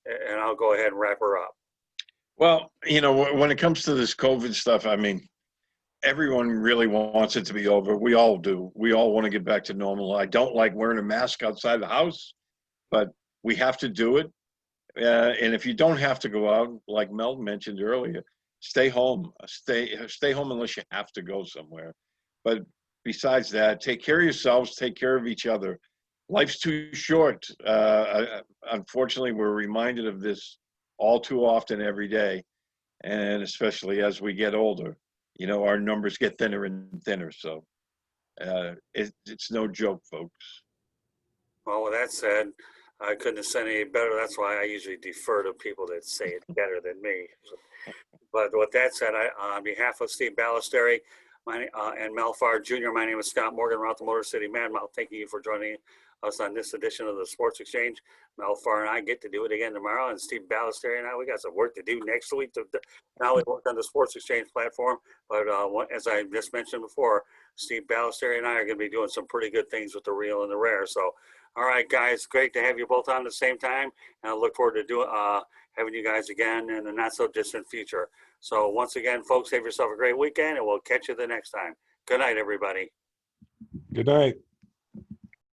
Speaker 1: and I'll go ahead and wrap her up.
Speaker 2: Well, when it comes to this COVID stuff, I mean, everyone really wants it to be over. We all do. We all want to get back to normal. I don't like wearing a mask outside the house, but we have to do it. And if you don't have to go out, like Mel mentioned earlier, stay home. Stay home unless you have to go somewhere. But besides that, take care of yourselves. Take care of each other. Life's too short. Unfortunately, we're reminded of this all too often every day, and especially as we get older. Our numbers get thinner and thinner, so it's no joke, folks.
Speaker 1: Well, with that said, I couldn't have said any better. That's why I usually defer to people that say it better than me. But with that said, on behalf of Steve Balestrieri and Mel Farr Jr., my name is Scott Morganroth, the Motor City Mad Mouth. Thank you for joining us on this edition of the Sports Exchange. Mel Farr and I get to do it again tomorrow, and Steve Balestrieri and I, we got some work to do next week to not only work on the Sports Exchange platform, but as I just mentioned before, Steve Balestrieri and I are going to be doing some pretty good things with the Real and the Rare. So, all right, guys, great to have you both on at the same time, and I look forward to having you guys again in the not so distant future. So once again, folks, have yourself a great weekend, and we'll catch you the next time. Good night, everybody.
Speaker 3: Good night.